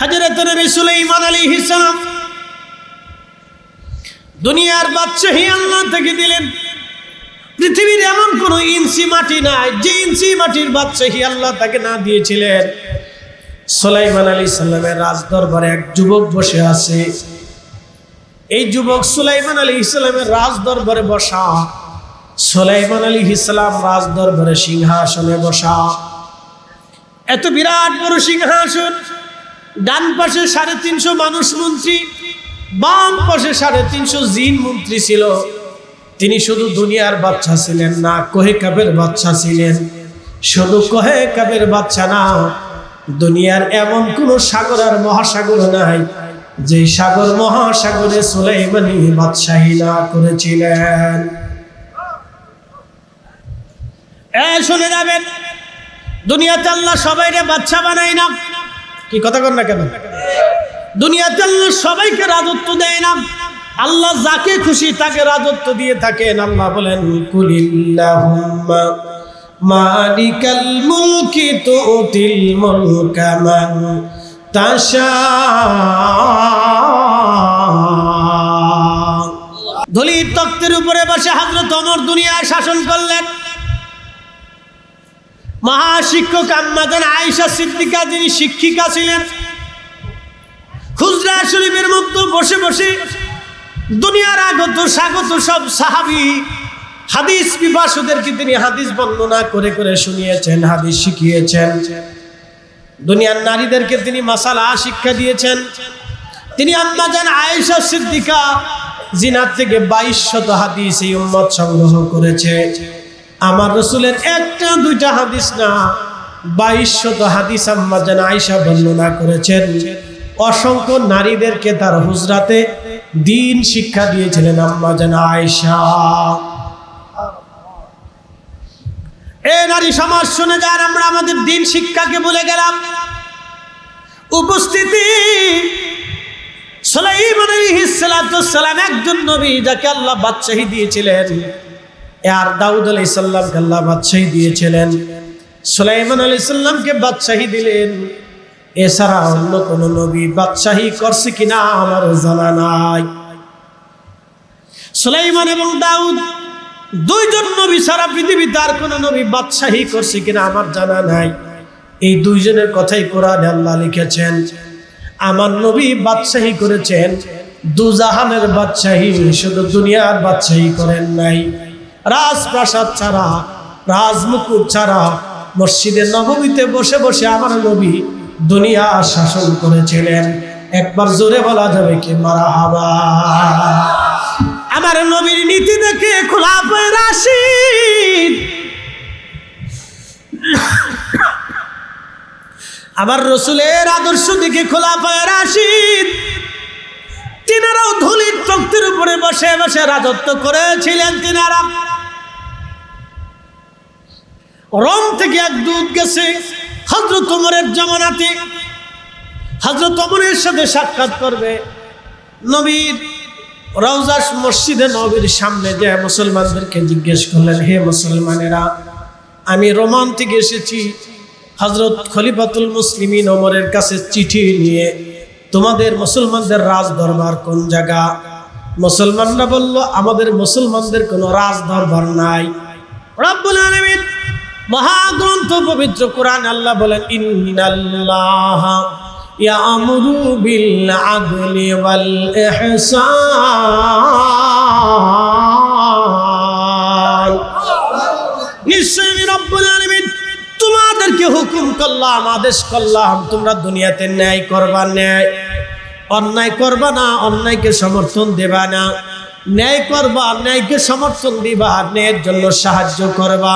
হযরত নবী সুলাইমান আলাইহিস সালাম দুনিয়ার বাদশাহী আল্লাহ থেকে দিলেন। পৃথিবীর এমন কোন ইঞ্চি মাটি নাই যে ইঞ্চি মাটির বাদশাহী আল্লাহ তাকে না দিয়েছিলেন। সুলাইমান আলাইহিস সালামের রাজদরবারে এক যুবক বসে আছে। এই যুবক সুলাইমান আলাইহিস সালামের রাজদরবারে বসা। সুলাইমান আলাইহিস সালাম রাজদরবারে সিংহাসনে বসা। এত বিরাট বড় সিংহাসন। ডান পাশে 350 মানুষ মন্ত্রী, বাম পাশে 350 জিন মন্ত্রী ছিল। তিনি শুধু দুনিয়ার বাদশা ছিলেন না, কোহে কাবের বাদশা ছিলেন। শুধু কোহে কাবের বাদশা না, দুনিয়ার এমন কোন সাগর আর মহাসাগর নাই যে সাগর মহাসাগরে সুলাইমানি বাদশাহী না করেছিলেন। শুনে যাবেন, দুনিয়াতে আল্লাহ সবাইকে বাদশা বানায় না। কি কথা কর না কেন? দুনিয়াতে আল্লাহ সবাইকে রাজত্ব দেয় না। আল্লাহ যাকে খুশি তাকে রাজত্ব দিয়ে থাকেন। আল্লাহ বলেন, কুলিল্লাহুম্মা মালিকাল মুলকি তুতিল মুলকা মান তাশা। ধুলির তখ্তের উপরে বসে হযরত ওমর দুনিয়ায় শাসন করলেন। মহাশিক্ষক আম্মা জান আয়েশা সিদ্দিকা, যিনি শিক্ষিকা ছিলেন, হুজরা শরীফের মধ্যে বসে বসে দুনিয়ার আগত স্বাগত সব সাহাবী হাদিস পিপাসুদেরকে তিনি হাদিস বর্ণনা করে করে শুনিয়েছেন, হাদিস শিখিয়েছেন। দুনিয়ার নারীদেরকে তিনি মাসালা শিক্ষা দিয়েছেন। তিনি আম্মা জান আয়েশা সিদ্দিকা, জিনার থেকে 2200 হাদিস এই উম্মত সংগ্রহ করেছে। আমার রাসূলের একটা দুইটা হাদিস না, 2200 হাদিস আম্মা জান আয়েশা বর্ণনা করেছেন। অসংখ্য নারীদেরকে তার হুজরাতে দ্বীন শিক্ষা দিয়েছিলেন আম্মা জান আয়েশা। এ নারী সমাজ শুনে যান, আমরা আমাদের দ্বীন শিক্ষাকে ভুলে গেলাম। উপস্থিতি, সুলাইমান আলাইহিস সালাম একজন নবী যাকে আল্লাহ বাদশাহী দিয়েছিলেন। আর দাউদ আলাইহিস সালামকে আল্লাহ বাদশাহী দিয়েছিলেন। সুলাইমান আলাইহিস সালামকে বাদশাহী দিলেন। এছাড়া অন্য কোন নবী বাদশাহী করছে কিনা আমার জানা নাই। সুলাইমান এবং দাউদ দুইজন নবী সারা পৃথিবীতে আর কোন নবী বাদশাহী করছে কিনা আমার জানা নাই। এই দুইজনের কথাই কোরআনে আল্লাহ লিখেছেন। আমার নবী বাদশাহী করেছেন, দুজাহানের বাদশাহী, শুধু দুনিয়ার বাদশাহী করেন নাই। রাজপ্রাসাদ ছাড়া, রাজমুকুট ছাড়া মসজিদে নববীতে বসে বসে আমার নবী দুনিয়া শাসন করেছিলেন। একবার জোরে বলা যাবে কি মারহাবা। আমার নবীর নীতি দেখে খোলাফায়ে রাশিদ, আমার রসুলের আদর্শ দেখে খোলাফায়ে রাশিদ তিনারাও ধুলির তখ্তের উপরে বসে বসে রাজত্ব করেছিলেন। তিনারা রোম থেকে এক দূত গেছে হযরত ওমরের জামানাতে, হযরত ওমরের সাথে সাক্ষাৎ করবে। নবীর রওজা মসজিদে নবীর সামনে যে মুসলমানদেরকে জিজ্ঞেস করলেন, হে মুসলমানেরা, আমি রোমান থেকে এসেছি হযরত খলিফাতুল মুসলিমিন ওমরের কাছে চিঠি নিয়ে, তোমাদের মুসলমানদের রাজ দরবার কোন জায়গা? মুসলমানরা বলল, আমাদের মুসলমানদের কোনো রাজ দরবার নাই। রব্বুল আলামিন মহাগ্রন্থ পবিত্র কোরআন আল্লাহ বলেন, ইন্নাল্লাহা ইয়ামুরু বিল আদলি ওয়াল ইহসান। নিশ্চয়ই আমি রব্বুল আলামিন তোমাদেরকে হুকুম করলাম, আদেশ করলাম, তোমরা দুনিয়াতে ন্যায় করবা, ন্যায় অন্যায় করবা না, অন্যায়কে সমর্থন দেবা না, ন্যায় করবা, ন্যায়কে সমর্থন দিবা, ন্যায়ের জন্য সাহায্য করবা,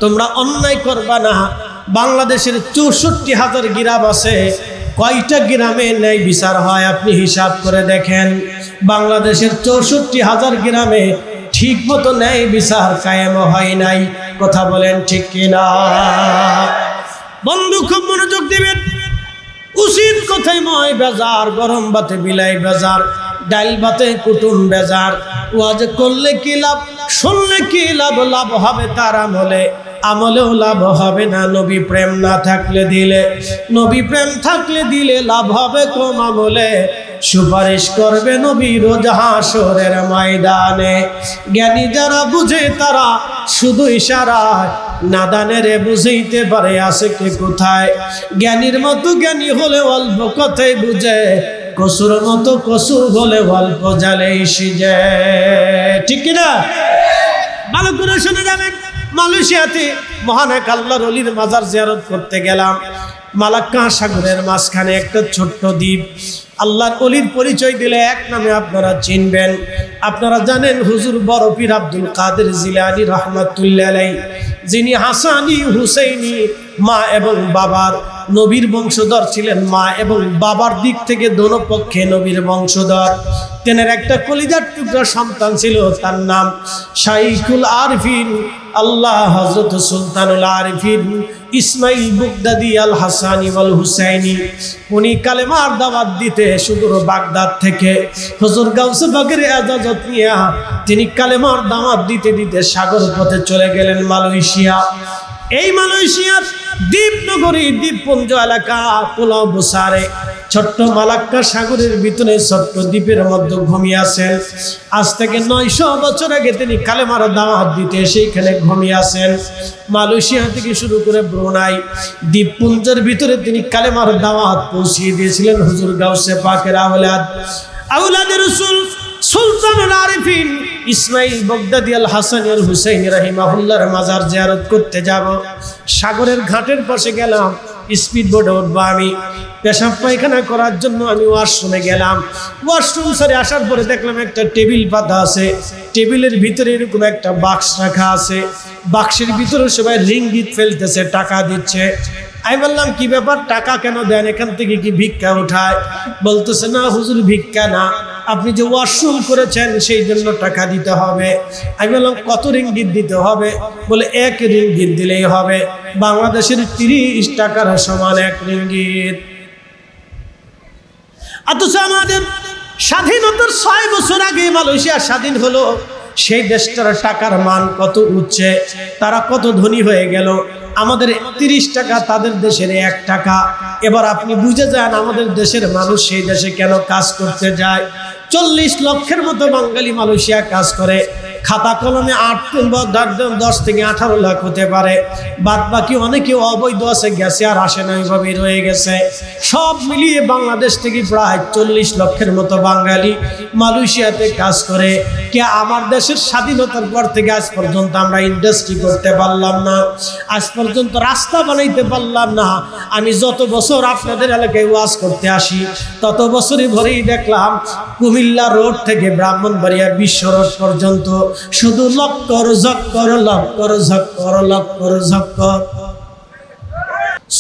তোমরা অন্যায় করবা না। বাংলাদেশের ৬৪,০০০ গ্রাম আছে, কয়টা গ্রামে ন্যায় বিচার হয় আপনি হিসাব করে দেখেন। বাংলাদেশের ৬৪,০০০ গ্রামে ঠিক মতো ন্যায় বিচার কায়েম হয় নাই। কথা বলেন ঠিক কিনা? বন্ধু খুব মনোযোগ দিবেন। উচিত কথাই ময় বেজার, গরম ভাতে বিলাই বেজার, ডাল ভাতে কুটুম বেজার। ওয়াজ করলে কি লাভ, শুনলে কি লাভ? লাভ হবে তার আমলে, আমলেও লাভ হবে না নবী প্রেম না থাকলে দিলে। নবী প্রেম থাকলে দিলে লাভ হবে কম, আমলে সুপারিশ করবে নবী রোজ হাসরের ময়দানে। জ্ঞানী যারা বুঝে তারা শুধু ইশারায়, নাদানের বুঝাইতে পারে আছে কে কোথায়। জ্ঞানীর মতো জ্ঞানী হলে অল্প কথাই বুঝে, কসুর মতো কসু হলে অল্প জালেই সিজে। ঠিক কিনা? ভালো করে শুনে যাবেন। মালয়েশিয়াতে মহান এক আল্লাহর ওলির মাজার জিয়ারত করতে গেলাম। মালাক্কা সাগরের মাঝখানে একটা ছোট্ট দ্বীপ। আল্লাহর ওলির পরিচয় দিলে এক নামে আপনারা চিনবেন। আপনারা জানেন হুজুর বড় পীর আব্দুল কাদের জিলানী রহমাতুল্লাহ আলাইহি, যিনি হাসানি হুসাইনি মা এবং বাবার নবীর বংশধর ছিলেন। মা এবং বাবার দিক থেকে দোনো পক্ষে নবীর বংশধর। তেনার একটা কলিজার টুকরা সন্তান ছিল, তার নাম শাইখুল আরিফিন আল্লাহ হযরত সুলতানুল আরিফিন ইসমাইল বুগদাদি আল হাসানি ওয়াল হুসাইনি। উনি কালেমার দাওয়াত দিতে সুদূর বাগদাদ থেকে হুজুর গাউসে পাকের ইজাজত নিয়ে তিনি কালেমার দাওয়াত দিতে দিতে সাগর পথে চলে গেলেন মালয়েশিয়া। এই মালয়েশিয়ার দ্বীপনগরী দ্বীপপুঞ্জ এলাকা পোলাও বুসারে ছোট্ট মালাক্কা সাগরের ভিতরে ছোট্ট দ্বীপের মধ্যে ঘুমিয়ে আছেন। আজ থেকে ৯০০ বছর আগে তিনি কালেমার দাওয়াত দিতে সেইখানে ঘুমিয়ে আছেন। মালয়েশিয়া থেকে শুরু করে ব্রুনাই দ্বীপপুঞ্জের ভিতরে তিনি কালেমার দাওয়াত পৌঁছিয়ে দিয়েছিলেন হুজুর গাউসে পাকের আওলাদে রাসূল সুলতানুল আরিফিন ইসমাইল বগদাদি আল হাসানি আল হুসাইনি রাহিমাহুল্লাহর মাজার জিয়ারত করতে যাব। সাগরের ঘাটের পাশে গেলাম, স্পিড বোটে উঠবো আমি। পেশাব পায়খানা করার জন্য আমি ওয়াশরুমে গেলাম। ওয়াশরুম সারে আসার পরে দেখলাম একটা টেবিল পাতা আছে, টেবিলের ভিতরে এরকম একটা বাক্স রাখা আছে। বাক্সের ভিতরে সবাই রিঙ্গিত ফেলতেছে, টাকা দিচ্ছে। আমি বললাম কি ব্যাপার, টাকা কেন দেন, এখান থেকে কি ভিক্ষা উঠায়? বলতেছে না হুজুর, ভিক্ষা না, আপনি যে ওয়াশরুম করেছেন সেই জন্য টাকা দিতে হবে। আমি বললাম কত রিঙ্গিত দিতে হবে? বলে 1 রিঙ্গিত দিলেই হবে। বাংলাদেশের 30 টাকার সমান 1 রিঙ্গিত। অথচ আমাদের স্বাধীনতার 6 বছর আগে মালয়েশিয়া স্বাধীন হলো। সেই দেশটার টাকার মান কত উচ্চে, তারা কত ধনী হয়ে গেল। আমাদের 30 টাকা, তাদের দেশের 1 টাকা। এবার আপনি বুঝে যান আমাদের দেশের মানুষ সেই দেশে কেন কাজ করতে যায়। 40 লক্ষের মতো বাঙালি মালয়েশিয়া কাজ করে। খাতা কলমে 10 থেকে 18 লাখ হতে পারে, বাদ বাকি অনেকে অবৈধ আছে, গেছে আর আসে না, এইভাবে রয়ে গেছে। সব মিলিয়ে বাংলাদেশ থেকে প্রায় 40 লক্ষের মতো বাঙালি মালয়েশিয়াতে কাজ করে। কে আমার দেশের স্বাধীনতার পর থেকে আজ পর্যন্ত আমরা ইন্ডাস্ট্রি করতে পারলাম না, আজ পর্যন্ত রাস্তা বানাইতে পারলাম না। আমি যত বছর আপনাদের এলাকায় ওয়াজ করতে আসি তত বছরই ভরেই দেখলাম কুমিল্লা রোড থেকে ব্রাহ্মণবাড়িয়া বিশ্ব রোড পর্যন্ত শুধু লক্কর ঝক্কর লক্কর ঝক্কর লক্কর ঝক্কর।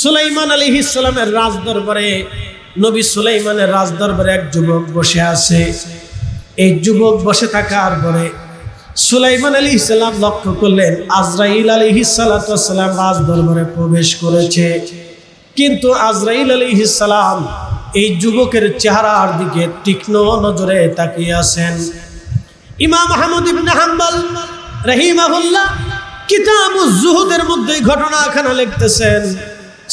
সুলাইমান আলাইহিস সালামের রাজদরবারে, নবী সুলাইমানের রাজদরবারে এক যুবক বসে আছে। এই যুবক বসে থাকার পরে সুলাইমান আলাইহিস সালাম লক্ষ্য করলেন আজরাইল আলাইহিস সালাম রাজদরবারে প্রবেশ করেছে, কিন্তু আজরাইল আলাইহিস সালাম এই যুবকের চেহারার দিকে তীক্ষ্ণ নজরে তাকিয়ে আছেন। ইমাম আহমদ ইবনে হাম্বল রাহিমাহুল্লাহ কিতাবুজ জুহুদের মধ্যে ঘটনাখানা লিখতেছেন,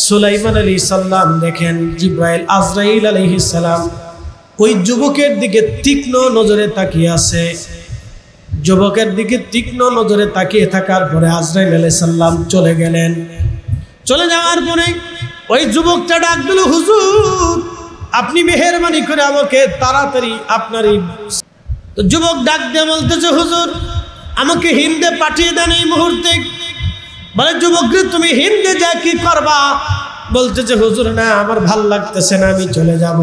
সুলাইমান আলাইহিস সালাম দেখেন জিবরাইল আজরাইল আলাইহিস সালাম ওই যুবকের দিকে তীক্ষ্ণ নজরে তাকিয়ে আছে। যুবকের দিকে তীক্ষ্ণ নজরে তাকিয়ে থাকার পরে আজরাইল আলাইহিস সালাম চলে গেলেন। চলে যাওয়ার পরে ওই যুবকটা ডাক দিল, হুজুর আপনি মেহেরবানি করে আমাকে তাড়াতাড়ি আপনারই। তো যুবক ডাক দিয়ে বলতেছে, হুজুর আমাকে হিন্দে পাঠিয়ে দেন এই মুহূর্তে। বলে, যুবক রে তুমি হিন্দে যা কি করবা? বলতেছে, হুজুর না আমার ভাল লাগতেছে না, আমি চলে যাব,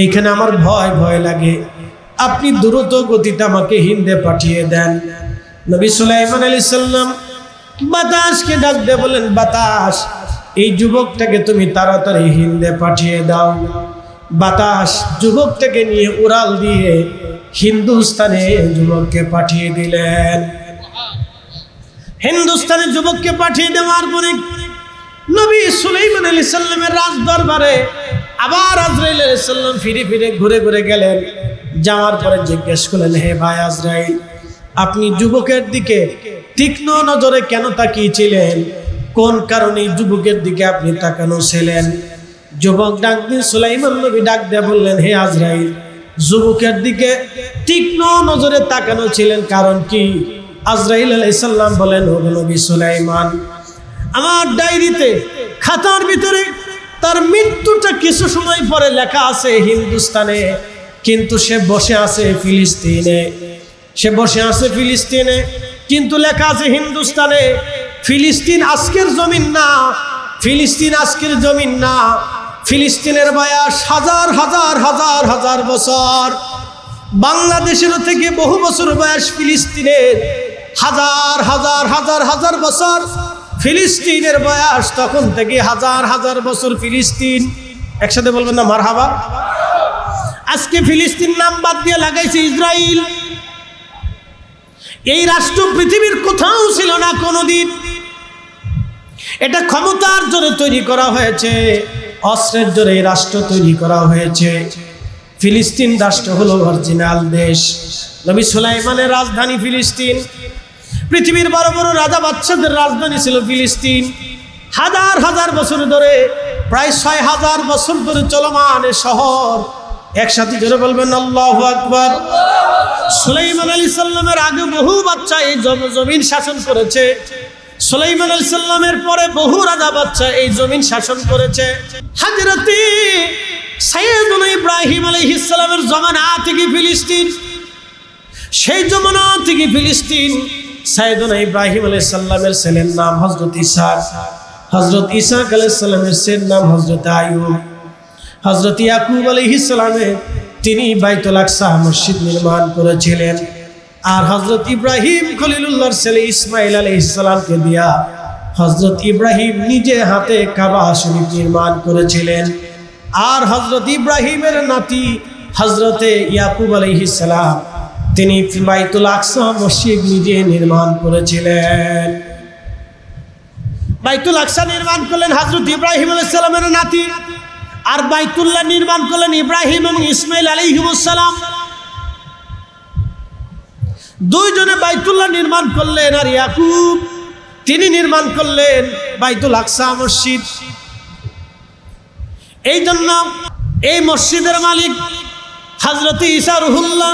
এইখানে আমার ভয় ভয় লাগে, আপনি দ্রুত গতিতে আমাকে হিন্দে পাঠিয়ে দেন। নবী সুলাইমান আলাইহিস সালাম বাতাসকে ডাক দিয়ে বলেন, বাতাস এই যুবকটাকে তুমি তাড়াতাড়ি হিন্দে পাঠিয়ে দাও। বাতাস যুবকটাকে নিয়ে উড়াল দিয়ে হিন্দুস্তানে যুবককে পাঠিয়ে দিলেন। হিন্দুস্তানে যুবককে পাঠিয়ে দেওয়ার পরে নবী সুলাইমান আলাইহিস সালামের রাজদরবারে আবার আজরাইল আলাইহিস সালাম ফিরে ফিরে ঘুরে ঘুরে গেলেন। যাওয়ার পরে জিজ্ঞেস করলেন, হে ভাই আজরাইল, আপনি যুবকের দিকে তীক্ষ্ণ নজরে কেন তাকিয়েছিলেন? কোন কারণে যুবকের দিকে আপনি তাকানো ছিলেন? যুবক ডাক দিয়ে সুলাইমান নবী ডাক দিয়ে বললেন, হে আজরাইল, যুবকের দিকে তীক্ষ্ণ নজরে তাকানো ছিলেন কারণ কি? আজরাইল আলাইহিস সালাম বলেন, ও নবী সুলাইমান, আমার ডায়েরিতে খাতার ভিতরে তার মৃত্যুটা কিছু সময় পরে লেখা আছে হিন্দুস্তানে, কিন্তু সে বসে আছে ফিলিস্তিনে। সে বসে আছে ফিলিস্তিনে, কিন্তু লেখা আছে হিন্দুস্তানে। ফিলিস্তিন আজকের জমিন না, ফিলিস্তিন আজকের জমিন না, ফিলিস্তিনের বয়স হাজার হাজার হাজার হাজার বছর। বাংলাদেশের থেকে বহু বছর বয়স ফিলিস্তিনের, হাজার হাজার হাজার হাজার বছর ফিলিস্তিনের বয়স, তখন থেকে হাজার হাজার বছর ফিলিস্তিন। একসাথে বলবেন না মারহাবা? আজকে ফিলিস্তিন নাম বাদ দিয়ে লাগাইছে ইসরাইল। এই রাষ্ট্র পৃথিবীর কোথাও ছিল না কোনোদিন। এটা ক্ষমতার জোরে তৈরি করা হয়েছে, অস্ত্রের জোরে এই রাষ্ট্র তৈরি করা হয়েছে। ফিলিস্তিন রাষ্ট্র হলো অরিজিনাল দেশ। নবী সুলাইমানের রাজধানী ফিলিস্তিন। পৃথিবীর বড় বড় রাজা বাদশাদের রাজধানী ছিল ফিলিস্তিন। হাজার হাজার বছর ধরে, প্রায় 6000 বছর ধরে চলমান এ শহর। একসাথে জোরে বলবেন আল্লাহু আকবার। সুলাইমান আলাইহিস সালামের আগে বহু বাদশা এই জমিন শাসন করেছে। সুলাইমান আলাইহিস সালামের পরে বহু রাজা বাদশা এই জমিন শাসন করেছে। হযরতে সাইয়েদুনা ইব্রাহিম আলাইহিস সালামের জামানা থেকে ফিলিস্তিন, সেই জামানা থেকে ফিলিস্তিন। সাইয়েদুনা ইব্রাহিম আলাইহিস সালামের ছেলের নাম হযরত ইসহাক, হযরত ইসহাক আলাইহিস সালামের ছেলের নাম হযরত আইয়ুব, হযরত ইয়াকুব আলাইহিস সালামের তিনি বাইতুল আকসা মসজিদ নির্মাণ করেছিলেন। আর হযরত ইব্রাহিম খলিলুল্লাহর ছেলে ইসমাইল আলাইহিস সালামকে দিয়া হযরত ইব্রাহিম নিজে হাতে কাবা শরীফ নির্মাণ করেছিলেন। আর হযরত ইব্রাহিমের নাতি হযরতে ইয়াকুব আলাইহিস সালাম তিনি বাইতুল আকসা মসজিদ নিজে নির্মাণ করেছিলেন। বাইতুল আকসা নির্মাণ করলেন হযরত ইব্রাহিম আলাইহিস সালামের নাতি, আর বাইতুল্লাহ নির্মাণ করলেন ইব্রাহিম এবং ইসমাইল আলাইহিস সালাম। দুইজনে বাইতুল্লাহ নির্মাণ করলেন, আর ইয়াকুব তিনি নির্মাণ করলেন বাইতুল আকসা মসজিদ। এই জন্য এই মসজিদের মালিক হযরত ঈসা রুহুল্লাহ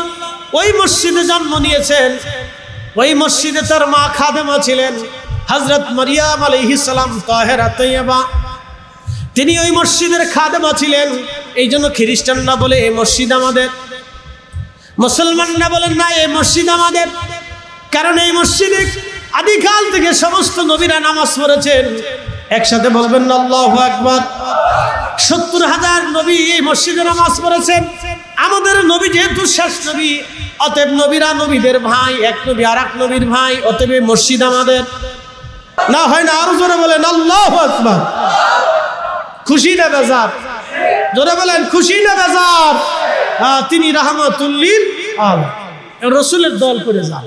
ওই মসজিদে জন্ম নিয়েছেন। ওই মসজিদে তার মা খাদেমা ছিলেন হযরত মারিয়াম আলাইহিস সালাম তাহেরা তৈয়বা। তিনি ওই মসজিদের খাদেমা ছিলেন। এই জন্য খ্রিস্টানরা বলে এই মসজিদ আমাদের, মুসলমানরা বলেন না এই মসজিদ আমাদের। কারণ এই মসজিদে আদিকাল থেকে সমস্ত নবীরা নামাজ পড়েছেন। একসাথে বলবেন না আল্লাহু আকবার। ৭০,০০০ নবী এই মসজিদে নামাজ পড়েছেন। আমাদের নবী যেহেতু শেষ নবী, অতএব নবীরা নবীদের ভাই, এক নবী আর এক নবীর ভাই, অতএব এই মসজিদ আমাদের। না হয় না, আরো জোরে বলেন আল্লাহু আকবার। খুশি না বেজার? জোরে বলেন খুশি না বেজার? তিনি রাহমাতুল লিল আলামিন। রাসূলের দল করে যান,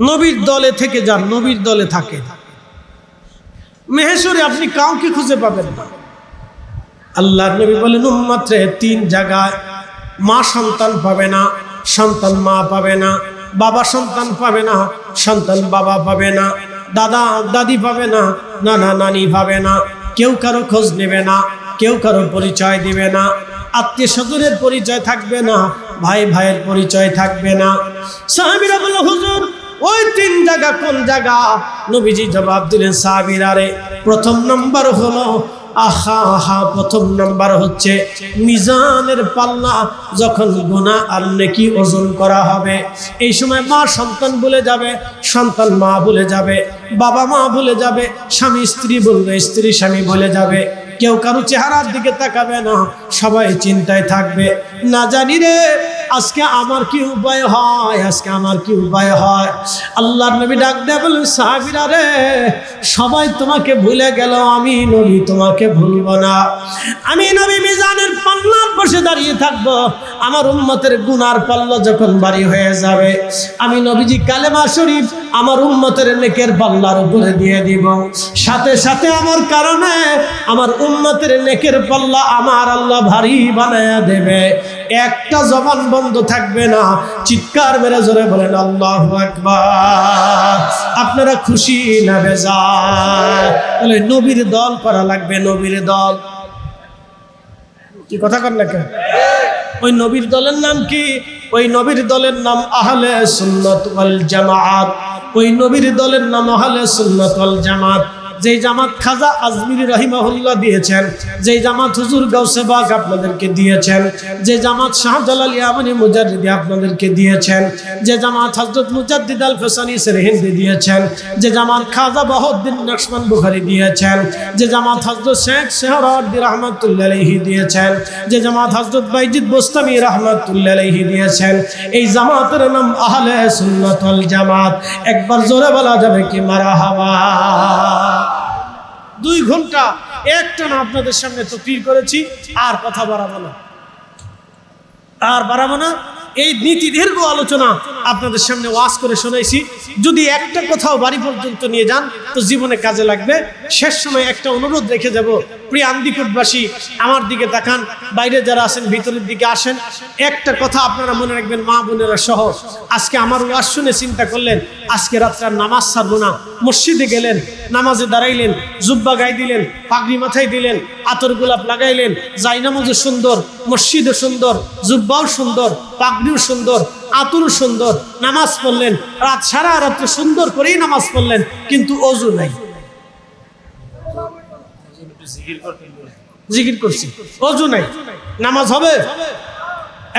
নবীর দলে থেকে যান, নবীর দলে থাকে। মেহেশ্বরে আপনি কাউকে খুঁজে পাবেন না। আল্লাহর নবী বলেন উম্মতে 3 জায়গায় মা সন্তান পাবে না, সন্তান মা পাবে না, বাবা সন্তান পাবে না, সন্তান বাবা পাবে না, দাদা দাদি পাবে না, নানা নানি পাবে না, কেউ কারো খোঁজ নেবে না, কেউ কারো পরিচয় দিবে না, আত্মীয় স্বজনের পরিচয় থাকবে না, ভাই ভাইয়ের পরিচয় থাকবে না। সাহাবীরা বলল হুজুর ওই 3 জায়গা কোন জায়গা? নবীজি জবাব দিলেন সাহাবীরা রে, প্রথম নাম্বার হলো প্রথম নাম্বার হচ্ছে মিজানের পাল্লা, যখন গুনাহ আর নেকি ওজন করা হবে। এই সময় মা সন্তান ভুলে যাবে, সন্তান মা ভুলে যাবে, বাবা মা ভুলে যাবে, স্বামী স্ত্রী বলবে, স্ত্রী স্বামী ভুলে যাবে, কেউ কারো চেহারার দিকে তাকাবে না, সবাই চিন্তায় থাকবে। না জানি রে আজকে আমার কি উপায় হয়, আজকে আমার কি উপায় হয়। আল্লাহর নবী ডাক দেয়া বলেন সাহাবীরা রে, সবাই তোমাকে ভুলে গেল, আমি নবী তোমাকে ভুলবো না। আমি নবী মিজানের পাল্লার পাশে দাঁড়িয়ে থাকবো। আমার উম্মতের গুনার পাল্লা যখন ভারী হয়ে যাবে, আমি নবীজি কালেমা শরীফ আমার উম্মতের নেকের পাল্লার উপরে দিয়ে দিব। সাথে সাথে আমার কারণে আমার উম্মতের নেকের পাল্লা আমার আল্লাহ ভারী বানায়া দেবে। একটা জবান বন্ধ থাকবে না। চিৎকার মেরে জোরে বলেন আল্লাহু আকবার। আপনারা খুশি না বেজার? বলে নবীর দল করা লাগবে, নবীর দল। কি কথা কর না কেন? ওই নবীর দলের নাম কি? ওই নবীর দলের নাম আহলে সুন্নাত ওয়াল জামাত। ওই নবীর দলের নাম আহলে সুন্নাত ওয়াল জামাত। যেই জামাত খাজা আজমিরি রাহিমাহুল্লাহ দিয়েছেন, যেই জামাত হুজুর গাউসে বাগ আপনাদেরকে দিয়েছেন, যে জামাত শাহজালাল ইয়ামানি মুজাদ্দিদি আপনাদেরকে দিয়েছেন, যে জামাত হযরত মুজাদ্দিদ আল ফসানি সেরহিন্দি দিয়েছেন, যে জামাত খাজা বাহাউদ্দিন নকশবন্দ বুখারী দিয়েছেন, যে জামাত হযরত শেখ সোহরাওয়ার্দী রাহমাতুল্লাহি আলাইহি দিয়েছেন, যে জামাত হযরত বাইজিদ বোস্তামি রাহমাতুল্লাহি আলাইহি দিয়েছেন, এই জামাতের নাম আহলে সুন্নাত ওয়াল জামাত। একবার জোরে বলা যাবে কি মারহাবা? 2 ঘন্টা একটানা আপনাদের সামনে তাকরীর করেছি, আর কথা বাড়াবো না, আর বাড়াবো না। এই নীতি দীর্ঘ আলোচনা আপনাদের সামনে ওয়াজ করে শোনাইছি। যদি একটা কোথাও বাড়ি পর্যন্ত নিয়ে যান তো জীবনে কাজে লাগবে। শেষ সময় একটা অনুরোধ রেখে যাব, প্রিয় আন্দিকুটবাসী আমার দিকে তাকান, বাইরে যারা আছেন ভিতরের দিকে আসেন। একটা কথা আপনারা মনে রাখবেন, মা বোনেরা সহ, আজকে আমার ওয়াজ শুনে চিন্তা করলেন আজকে রাত্রে নামাজ ছাড়বো না। মসজিদে গেলেন, নামাজে দাঁড়াইলেন, জুব্বা গায়ে দিলেন, পাগড়ি মাথায় দিলেন, আতর গোলাপ লাগাইলেন, জায়নামাজও সুন্দর, মসজিদও সুন্দর, জুব্বাও সুন্দর, পাগড়িও সুন্দর, আতরও সুন্দর, নামাজ পড়লেন, রাত সারা রাত্রে সুন্দর করেই নামাজ পড়লেন, কিন্তু ওযু নাই। জিকির করছি, ওযু নাই, নামাজ হবে?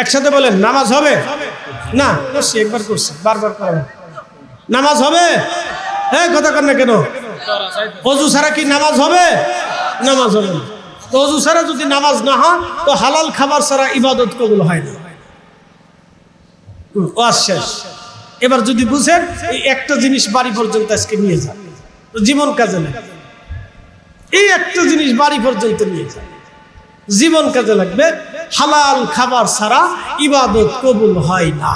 একসাথে বলেন নামাজ হবে? না করছি, একবার করছি, বারবার করা নামাজ হবে? হ্যাঁ কথা কর না কেন? ওযু ছাড়া কি নামাজ হবে? নামাজ হবে না। তো ওযু ছাড়া যদি নামাজ না হয় তো হালাল খাবার ছাড়া ইবাদত কবুল হয় না। ওয়াজ শেষ। এবার যদি বুঝেন এই একটা জিনিস বাড়ি পর্যন্ত আজকে নিয়ে যান, জীবন কাজে লাগে। এই একটা জিনিস বাড়ি পর্যন্ত নিয়ে যান, জীবন কাজে লাগবে। হালাল খাবার ছাড়া ইবাদত কবুল হয় না।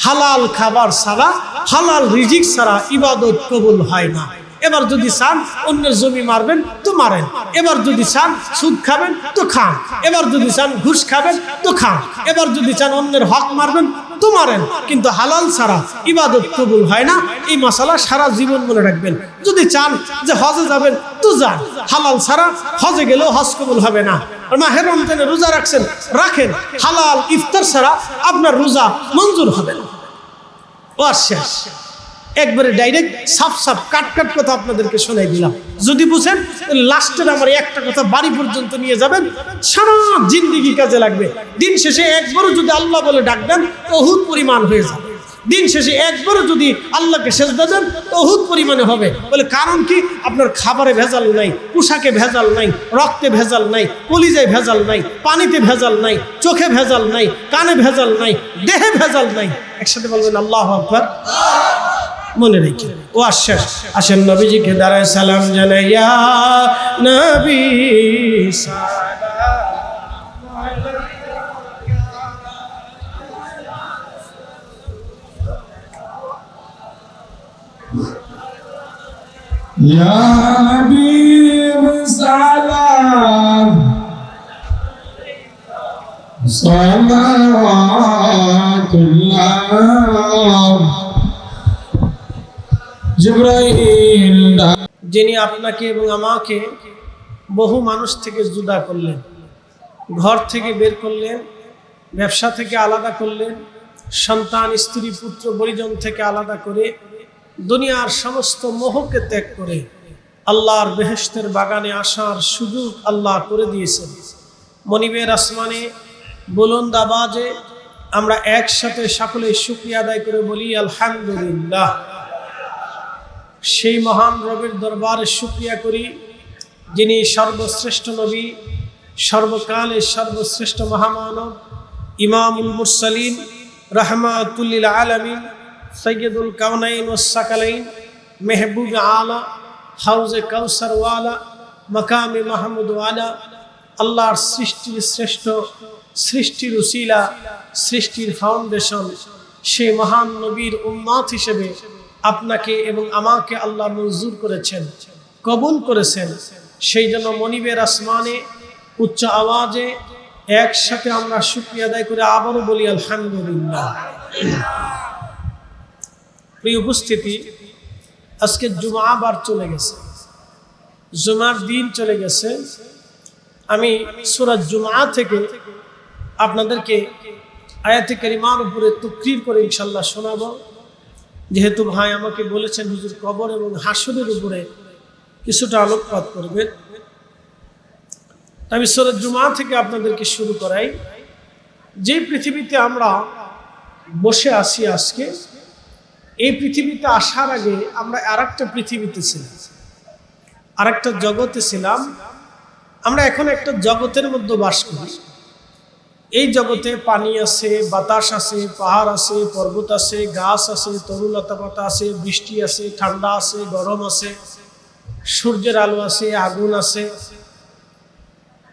হালাল খাবার ছাড়া, হালাল রিজিক ছাড়া ইবাদত কবুল হয় না। এবার যদি চান অন্যের জমি মারবেন তো মারেন, এবার যদি চান সুদ খাবেন তো খান, এবার যদি চান ঘুষ খাবেন তো খান, এবার যদি চান অন্যের হক মারবেন তো মারেন, কিন্তু হালাল ছাড়া ইবাদত কবুল হয় না। এই মাসালা সারা জীবন মনে রাখবেন। যদি চান যে হজে যাবেন তো যান, হালাল ছাড়া হজে গেলেও হজ কবুল হবে না। আর মাহে রমজানে রোজা রাখছেন, রাখেন, হালাল ইফতার ছাড়া আপনার রোজা মঞ্জুর হবে না। ও শেষ, একবারে ডাইরেক্ট সাফ সাফ কাট কাট কথা আপনাদেরকে শোনাই দিলাম। যদি বুঝেন লাস্টের আমার একটা কথা বাড়ি পর্যন্ত নিয়ে যাবেন, সারা জিন্দেগি কাজে লাগবে। দিন শেষে একবারও যদি আল্লাহ বলে ডাকবেন বহুত পরিমাণ হয়ে যাবে। দিন শেষে একবারও যদি আল্লাহকে সেজদা দেন বহুত পরিমাণে হবে। বলে কারণ কি? আপনার খাবারে ভেজাল নাই, পোশাকে ভেজাল নাই, রক্তে ভেজাল নাই, কলিজায় ভেজাল নাই, পানিতে ভেজাল নাই, চোখে ভেজাল নাই, কানে ভেজাল নাই, দেহে ভেজাল নাই। একসাথে বলবেন আল্লাহু আকবার। মনে রেখে ও আশ্বাস আসেন নবীজিকে দাঁড়ায় সালাম জানাই, ইয়া নবী ইয়া হাবিব সালাম সালাওয়াতুল্লাহ জিবরাইল। যিনি আপনাকে এবং আমাকে বহু মানুষ থেকে জুদা করলেন, ঘর থেকে বের করলেন, ব্যবসা থেকে আলাদা করলেন, সন্তান স্ত্রী পুত্র পরিজন থেকে আলাদা করে দুনিয়ার সমস্ত মোহকে ত্যাগ করে আল্লাহর বেহেশতের বাগানে আসার সুযোগ আল্লাহ করে দিয়েছেন। মনিবের আসমানে বুলন্দ আওয়াজে আমরা একসাথে সকলে শুকরিয়া আদায় করে বলি আলহামদুলিল্লাহ। সেই মহান রবের দরবারে শুকরিয়া করি যিনি সর্বশ্রেষ্ঠ নবী, সর্বকালের সর্বশ্রেষ্ঠ মহামানব, ইমামুল মুরসালিন, রাহমাতুল লিল আলামিন, সৈয়দুল কাউনাইন ওয়াস সাকালাইন, মেহবুব আলা, হাউজে কাউসার ওয়ালা, মাকামে মাহমুদ ওয়ালা, আল্লাহর সৃষ্টির শ্রেষ্ঠ, সৃষ্টির উসিলা, সৃষ্টির ফাউন্ডেশন, সেই মহান নবীর উম্মত হিসেবে আপনাকে এবং আমাকে আল্লাহ মঞ্জুর করেছেন, কবুল করেছেন। সেই জন্য মনিবের আসমানে উচ্চ আওয়াজে একসাথে আমরা শুকরিয়া আদায় করে আবারও বলি আলহামদুলিল্লাহ। প্রিয় উপস্থিতি, আজকে জুমআবার চলে গেছে, জুমার দিন চলে গেছে। আমি সূরা জুমআ থেকে আপনাদেরকে আয়াতে কারিমার উপরে তাকরীর করে ইনশাআল্লাহ শোনাবো। যেহেতু ভাই আমাকে বলেছেন হুজুর কবর এবং হাসরের উপরে কিছুটা আলোকপাত করবেন, আমি সূরা জুমআ থেকে আপনাদেরকে শুরু করাই। যে পৃথিবীতে আমরা বসে আছি আজকে, এই পৃথিবীতে আসার আগে আমরা আরেকটা পৃথিবীতে ছিলাম, আরেকটা জগতে ছিলাম। আমরা এখন একটা জগতের মধ্যে বাস করি। এই জগতে পানি আছে, বাতাস আছে, পাহাড় আছে, পর্বত আছে, গাছ আছে, তরুলতা পাতা আছে, বৃষ্টি আছে, ঠান্ডা আছে, গরম আছে, সূর্যের আলো আছে, আগুন আছে,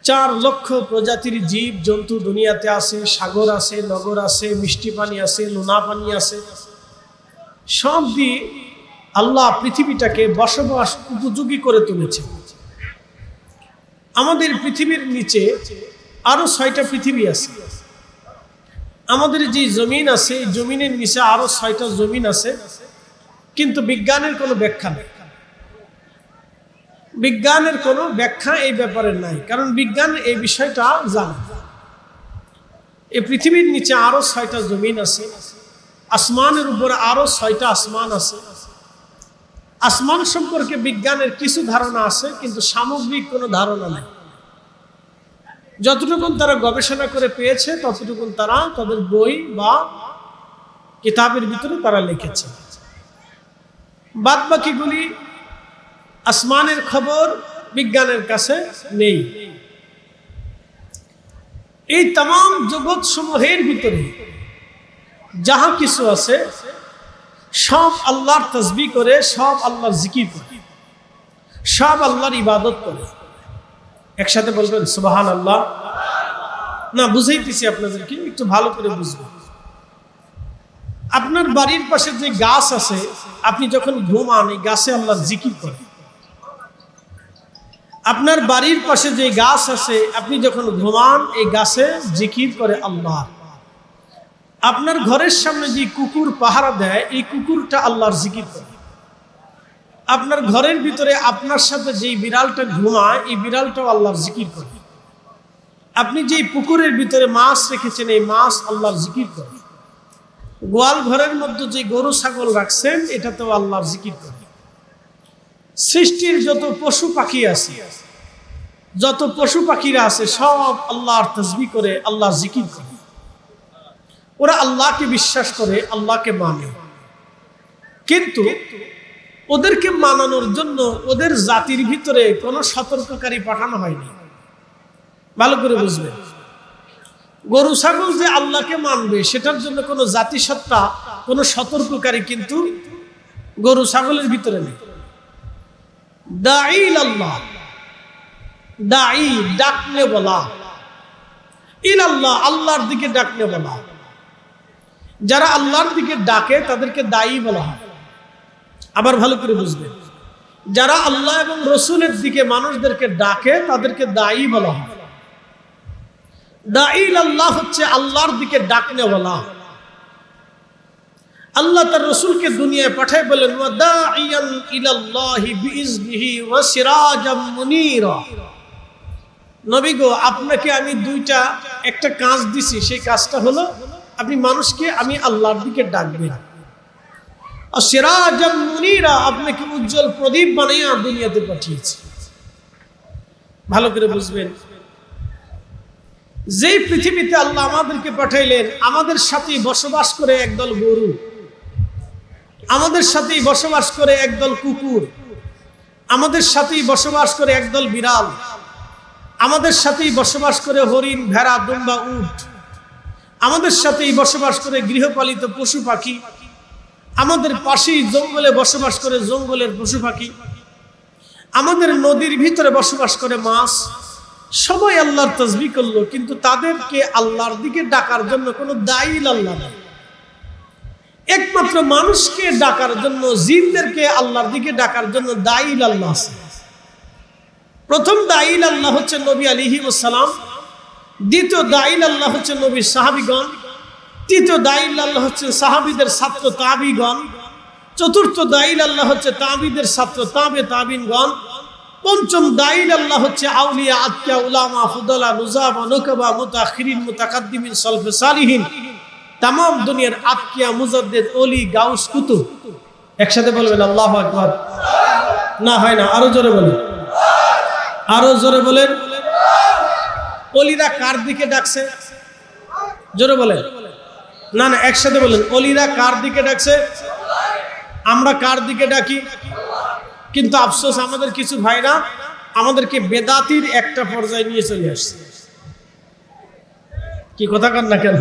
4 লক্ষ প্রজাতির জীব জন্তু দুনিয়াতে আছে, সাগর আছে, নগর আছে, মিষ্টি পানি আছে, লোনা পানি আছে। সব দিয়ে আল্লাহ পৃথিবীটাকে বসবাস উপযোগী করে তুলেছে। আমাদের পৃথিবীর নিচে আরো 6টা পৃথিবী আছে। আমাদের যে জমিন আছে, এই জমিনের নিচে আরো 6টা জমিন আছে, কিন্তু বিজ্ঞানের কোনো ব্যাখ্যা নেই। বিজ্ঞানের কোনো ব্যাখ্যা এই ব্যাপারে নাই, কারণ বিজ্ঞান এই বিষয়টা জানে। এই পৃথিবীর নিচে আরো 6টা জমিন আছে, আসমানের উপরে আরো 6টা আসমান আছে। আসমান সম্পর্কে বিজ্ঞানের কিছু ধারণা আছে, কিন্তু সামগ্রিক কোনো ধারণা নেই। যতটুকু তারা গবেষণা করে পেয়েছে ততটুকু তারা তাদের বই বা কিতাবের ভিতরে তারা লিখেছে। বাদ বাকিগুলি আসমানের খবর বিজ্ঞানের কাছে নেই। এই तमाम জগৎ সমূহের ভিতরে যাহা কিছু আছে সব আল্লাহর তাসবিহ করে, সব আল্লাহর জিকির করে, সব আল্লাহর ইবাদত করে। একসাথে বলবেন সুবহানাল্লাহ। না, বুঝাইতেছি আপনাদেরকে, একটু ভালো করে বুঝবেন। আপনার বাড়ির পাশে যে গাছ আছে, আপনি যখন ঘুমান এই গাছে আল্লাহর জিকির করেন। আপনার বাড়ির পাশে যে গাছ আছে, আপনি যখন ঘুমান এই গাছে জিকির করে আল্লাহ। আপনার ঘরের সামনে যে কুকুর পাহারা দেয়, এই কুকুরটা আল্লাহর জিকির করে। আপনার ঘরের ভিতরে আপনার সাথে যেই বিড়ালটা ঘুমায়, এই বিড়ালটাও আল্লাহর জিকির করে। আপনি যেই পুকুরের ভিতরে মাছ রেখেছেন, এই মাছ আল্লাহর জিকির করে। গোয়াল ঘরের মধ্যে যে গরু ছাগল রাখছেন এটাতেও আল্লাহর জিকির করে। সৃষ্টির যত পশু পাখি আছে, যত পশু পাখিরা আছে সব আল্লাহর তাসবিহ করে, আল্লাহর জিকির করে। ওরা আল্লাহকে বিশ্বাস করে, আল্লাহকে মানে। কিন্তু ওদেরকে মানানোর জন্য ওদের জাতির ভিতরে কোনো সতর্ককারী পাঠানো হয়নি। ভালো করে বুঝবেন, গরু ছাগল যে আল্লাহকে মানবে সেটার জন্য কোনো জাতিসত্তা, কোনো সতর্ককারী কিন্তু গরু ছাগলের ভিতরে নেই। দাঈ আল্লাহ, দাঈ ডাকনে বলা, ইলাল্লাহ আল্লাহর দিকে ডাকনে বলা। যারা আল্লাহর দিকে ডাকে তাদেরকে দায়ী বলা হয়। আবার ভালো করে বুঝবেন, যারা আল্লাহ এবং রসুলের দিকে মানুষদেরকে ডাকে তাদেরকে দায়ী বলা হয়। দাঈ আল্লাহ হচ্ছে আল্লাহর দিকে ডাকনে বলা। আল্লাহ তার রসুলকে দুনিয়ায় পাঠায় বলেন, ওয়া দাঈয়ান ইলাল্লাহি বিইজনিহি ওয়া সিরাজাম মুনীরা। নবী গো, আপনাকে আমি একটা কাজ দিছি, সেই কাজটা হলো আপনি মানুষকে আমি আল্লাহর দিকে ডাকবেন। আর সিরাজাম মুনীরা, আপনাকে উজ্জ্বল প্রদীপ বানিয়ে দুনিয়াতে পাঠিয়েছি। ভালো করে বুঝবেন, যেই পৃথিবীতে আল্লাহ আমাদেরকে পাঠাইলেন, আমাদের সাথেই বসবাস করে একদল গরু, আমাদের সাথেই বসবাস করে একদল কুকুর, আমাদের সাথেই বসবাস করে একদল বিড়াল, আমাদের সাথেই বসবাস করে হরিণ, ভেড়া, দুম্বা, উট, আমাদের সাথেই বসবাস করে গৃহপালিত পশু পাখি, আমাদের পাশেই জঙ্গলে বসবাস করে জঙ্গলের পশু পাখি, আমাদের নদীর ভিতরে বসবাস করে মাছ। সবাই আল্লাহর তাসবিহ করলো, কিন্তু তাদেরকে আল্লাহর দিকে ডাকার জন্য কোনো দায়ী আল্লাহ নেই। একমাত্র মানুষকে ডাকার জন্য, জিনদেরকে আল্লাহর দিকে ডাকার জন্য দায়ী আল্লাহ আছে। প্রথম দায়ী আল্লাহ হচ্ছে নবী আলাইহিস সালাম, দ্বিতীয় দায়ী আল্লাহ হচ্ছে নবীর সাহাবীগণ, তৃতীয় দায়ী আল্লাহ হচ্ছে সাহাবীদের ছাত্র তাবিগণ, চতুর্থ দায়ী আল্লাহ হচ্ছে তাবিদের ছাত্র তাবিনগণ, পঞ্চম দায়ী আল্লাহ হচ্ছে আউলিয়া, আতকিয়া, উলামা, ফুদালা, নুজাবা, নুকাবা, মুতাখিরিন, মুতাকাদ্দিমিন, সালফে সালিহিন, তাম দুনিয়ার আতকিয়া, মুজাদ্দিদ, ওলি, গাউস, কুতুব। একসাথে বলবেন আল্লাহু আকবার। না হয় না, আরো জোরে বলেন, আরো জোরে বলেন। ওলিরা কার দিকে ডাকছে? জোরে বলেন। না না, একসাথে বলেন, ওলিরা কার দিকে ডাকছে? আমরা কার দিকে ডাকি? কিন্তু আফসোস, আমাদের কিছু ভাইরা আমাদেরকে বেদাতির একটা পর্যায়ে নিয়ে চলে আসছে। কি কথা কান না কেন?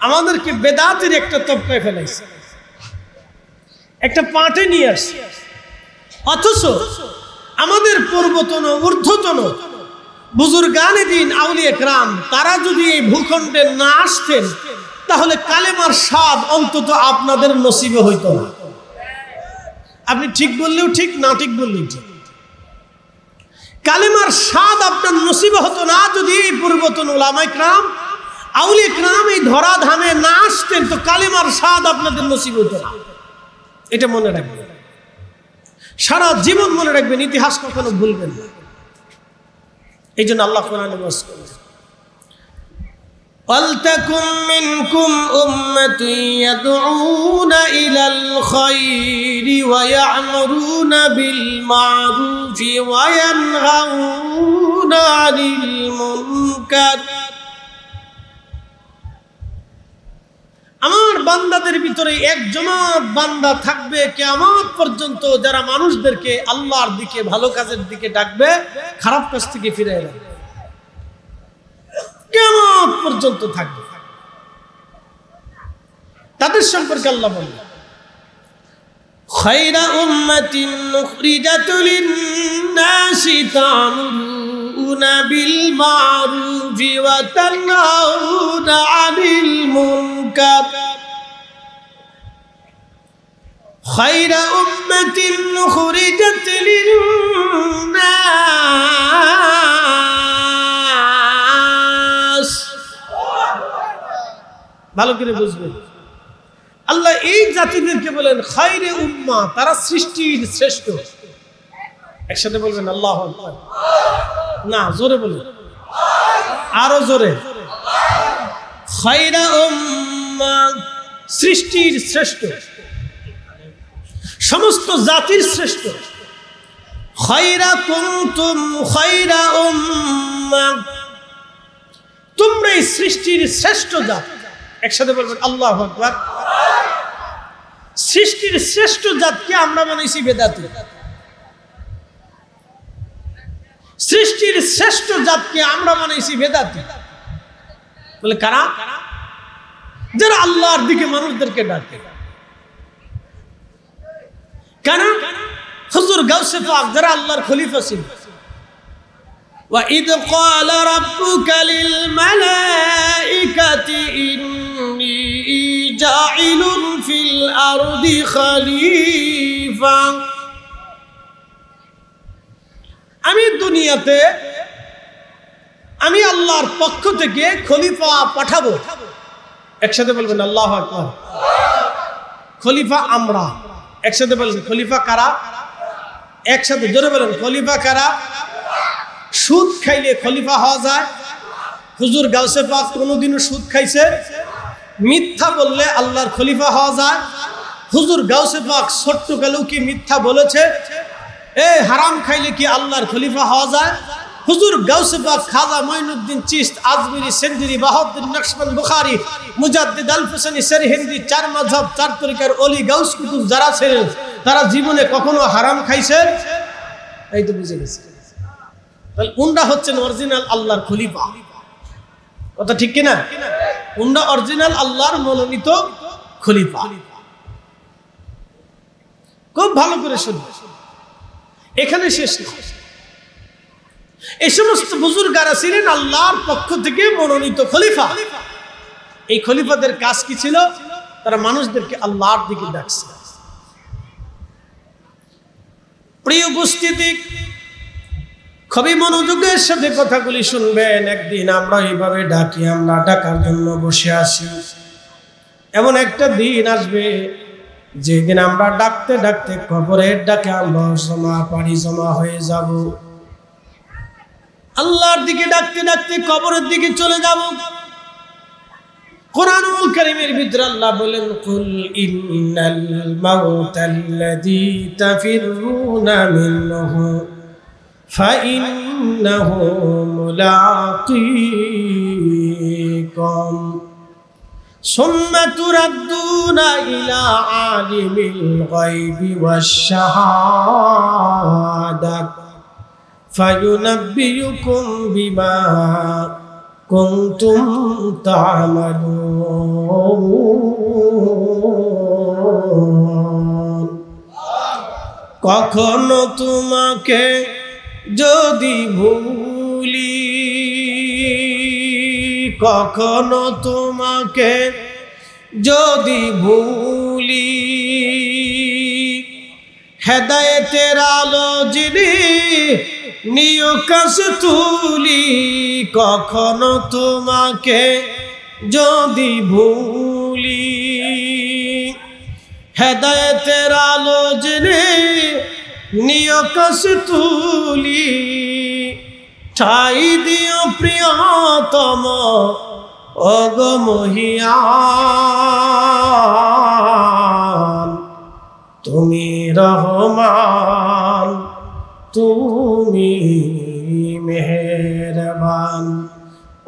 আমাদেরকে বেদাতির একটা তবকায় ফেলাইছে, একটা পাটে নিয়ে আসছে। অথচ আমাদের পূর্বতন, ঊর্ধ্বতন বুজুর্গানে দিন, আউলিয়া কেরাম, তারা যদি এই ভূখণ্ডে না আসতেন তাহলে কালেমার স্বাদ অন্তত আপনাদের নসিবে হইতো না। আপনি ঠিক বললেও ঠিক, না ঠিক বললেও ঠিক, কালেমার স্বাদ আপনার নসিবে হতো না যদি এই পূর্বতন উলামায়ে কেরাম, আউলিয়া কেরাম এই ধরা ধামে না আসতেন, তো কালেমার স্বাদ আপনাদের নসিবে হতো না। এটা মনে রাখবেন, সারা জীবন মনে রাখবেন, ইতিহাস কখনো ভুলবেন না। এই জন্য আল্লাহ কোরআনে বলেন, وَلْتَكُنْ مِنْكُمْ أُمَّةٌ يَدْعُونَ إِلَى الْخَيْرِ وَيَأْمُرُونَ بِالْمَعْرُوفِ وَيَنْهَوْنَ عَنِ الْمُنكَرِ। আমার বান্দাদের ভিতরে এক জমাত বান্দা থাকবে কিয়ামত পর্যন্ত, যারা মানুষদেরকে আল্লাহর দিকে, ভালো কাজের দিকে ডাকবে, খারাপ কাজ থেকে ফিরিয়ে রাখবে। কিয়ামত পর্যন্ত থাকবে। তাদের সম্পর্কে আল্লাহ বলেন, খায়রা উম্মাতিন উখরিজাত লিন-নাসি তা'মুরুনা বিল মা'রুফি ওয়া তানহাউনা আনিল মুনকার। খায়রা উম্মাতিন উখরিজাত লিন-নাস। ভালো করে বুঝবেন, আল্লাহ এই জাতিদেরকে বলেন খায়রে উম্মাহ, তারা সৃষ্টির শ্রেষ্ঠ। একসাথে বলবেন আল্লাহু আকবার। না, জোরে বলুন, আরো জোরে। খায়রা উম্মাহ, সৃষ্টির শ্রেষ্ঠ, সমস্ত জাতির শ্রেষ্ঠ। খায়রা কুনতুম খায়রা উম্মাহ, তোমরাই সৃষ্টির শ্রেষ্ঠ জাত। একসাথে বলবেন আল্লাহু আকবার। সৃষ্টির শ্রেষ্ঠ জাতকে আমরা বানাইছি বেদাতি। সৃষ্টির শ্রেষ্ঠ জাতকে আমরা বানাইছি বেদাতি। বলে কারা? যারা আল্লাহর দিকে মানুষদেরকে ডাকে। কেন? হুজুর গাউসে পাক যারা আল্লাহর খলিফা ছিল। وَإِذْ قَالَ رَبُّكَ لِلْمَلَائِكَةِ إِنِّي جَاعِلٌ فِي الْأَرْضِ خَلِيفَةً, আমি দুনিয়াতে আমি আল্লাহর পক্ষ থেকে খলিফা পাঠাবো। একসাথে বলবেন আল্লাহু আকবার। খলিফা আমরা। একসাথে বলবেন খলিফা কারা? একসাথে জোরে বলেন খলিফা কারা? সুদ খাইলে খলিফা হওয়া যায়? হুজুর গাউসে পাক কোনোদিনও সুদ খাইছে? মিথ্যা বললে আল্লাহর খলিফা হওয়া যায়? হুজুর গাউসে পাক ছোট্ট কালেও কি মিথ্যা বলেছে? হারাম খাইলে কি আল্লাহর খলিফা হওয়া যায়? হুজুর গাউসে পাক খাজা মঈনুদ্দিন চিশত, আজমিরি, সেন্দিরি, বাহাউদ্দিন নকশবন্দ, বুখারী, মুজাদ্দিদ আল-হুসাইনি, সেরহিন্দি, চার মাযহাব, চার তরিকার ওলি গাউস কুতুব যারা ছিলেন তারা জীবনে কখনো হারাম খাইছে? এই তো বুঝে গেছে। তাহলে উনরা হচ্ছেন অরিজিনাল আল্লাহর খলিফা। কথা ঠিক কিনা? উনরা অরিজিনাল আল্লাহর মনোনীত খলিফা। খুব ভালো করে শুনুন, এখানে শেষ না। এই সমস্ত বুজুর্গারা ছিলেন আল্লাহর পক্ষ থেকে মনোনীত খলিফা। এই খলিফাদের কাজ কি ছিল? তারা মানুষদেরকে আল্লাহর দিকে ডাকছে। প্রিয় উপস্থিতি, খুবই মনোযোগের সাথে কথাগুলি শুনবেন। একদিন আমরা এইভাবে ডাকি, আমরা ডাকার জন্য বসে আছি। এমন একটা দিন আসবে যেদিন আমরা ডাকতে ডাকতে কবরের ডাকে আমরা পানি জমা হয়ে যাব। আল্লাহর দিকে ডাকতে ডাকতে কবরের দিকে চলে যাব। কুরআনুল কারীমের ভিতরে আল্লাহ বলেন, কুল ইন্নাল মাউতাল্লাযী তাফিরুনা মিনহু ফাইন্নাহু মুলাকীকুম সুম্মা তুরাদ্দুনা ইলা আলিমিল গায়বি ওয়াশ শাহাদাত ফায়ুনাব্বিউকুম বিমা কুনতুম তা'মালুন। কখনো তোমাকে যদি ভুলি, কখনো তোমাকে যদি ভুলি, হেদায়েতের আলো যিনি নিয় কাছে তুলি। কখনো তোমাকে যদি ভুলি, হেদায়েতের আলো যিনি নিয় কাছে তুলি। ঠাই দিও প্রিয়তম ওগো মহিয়ান, তুমি রহমান, তুমি মেহেরবান।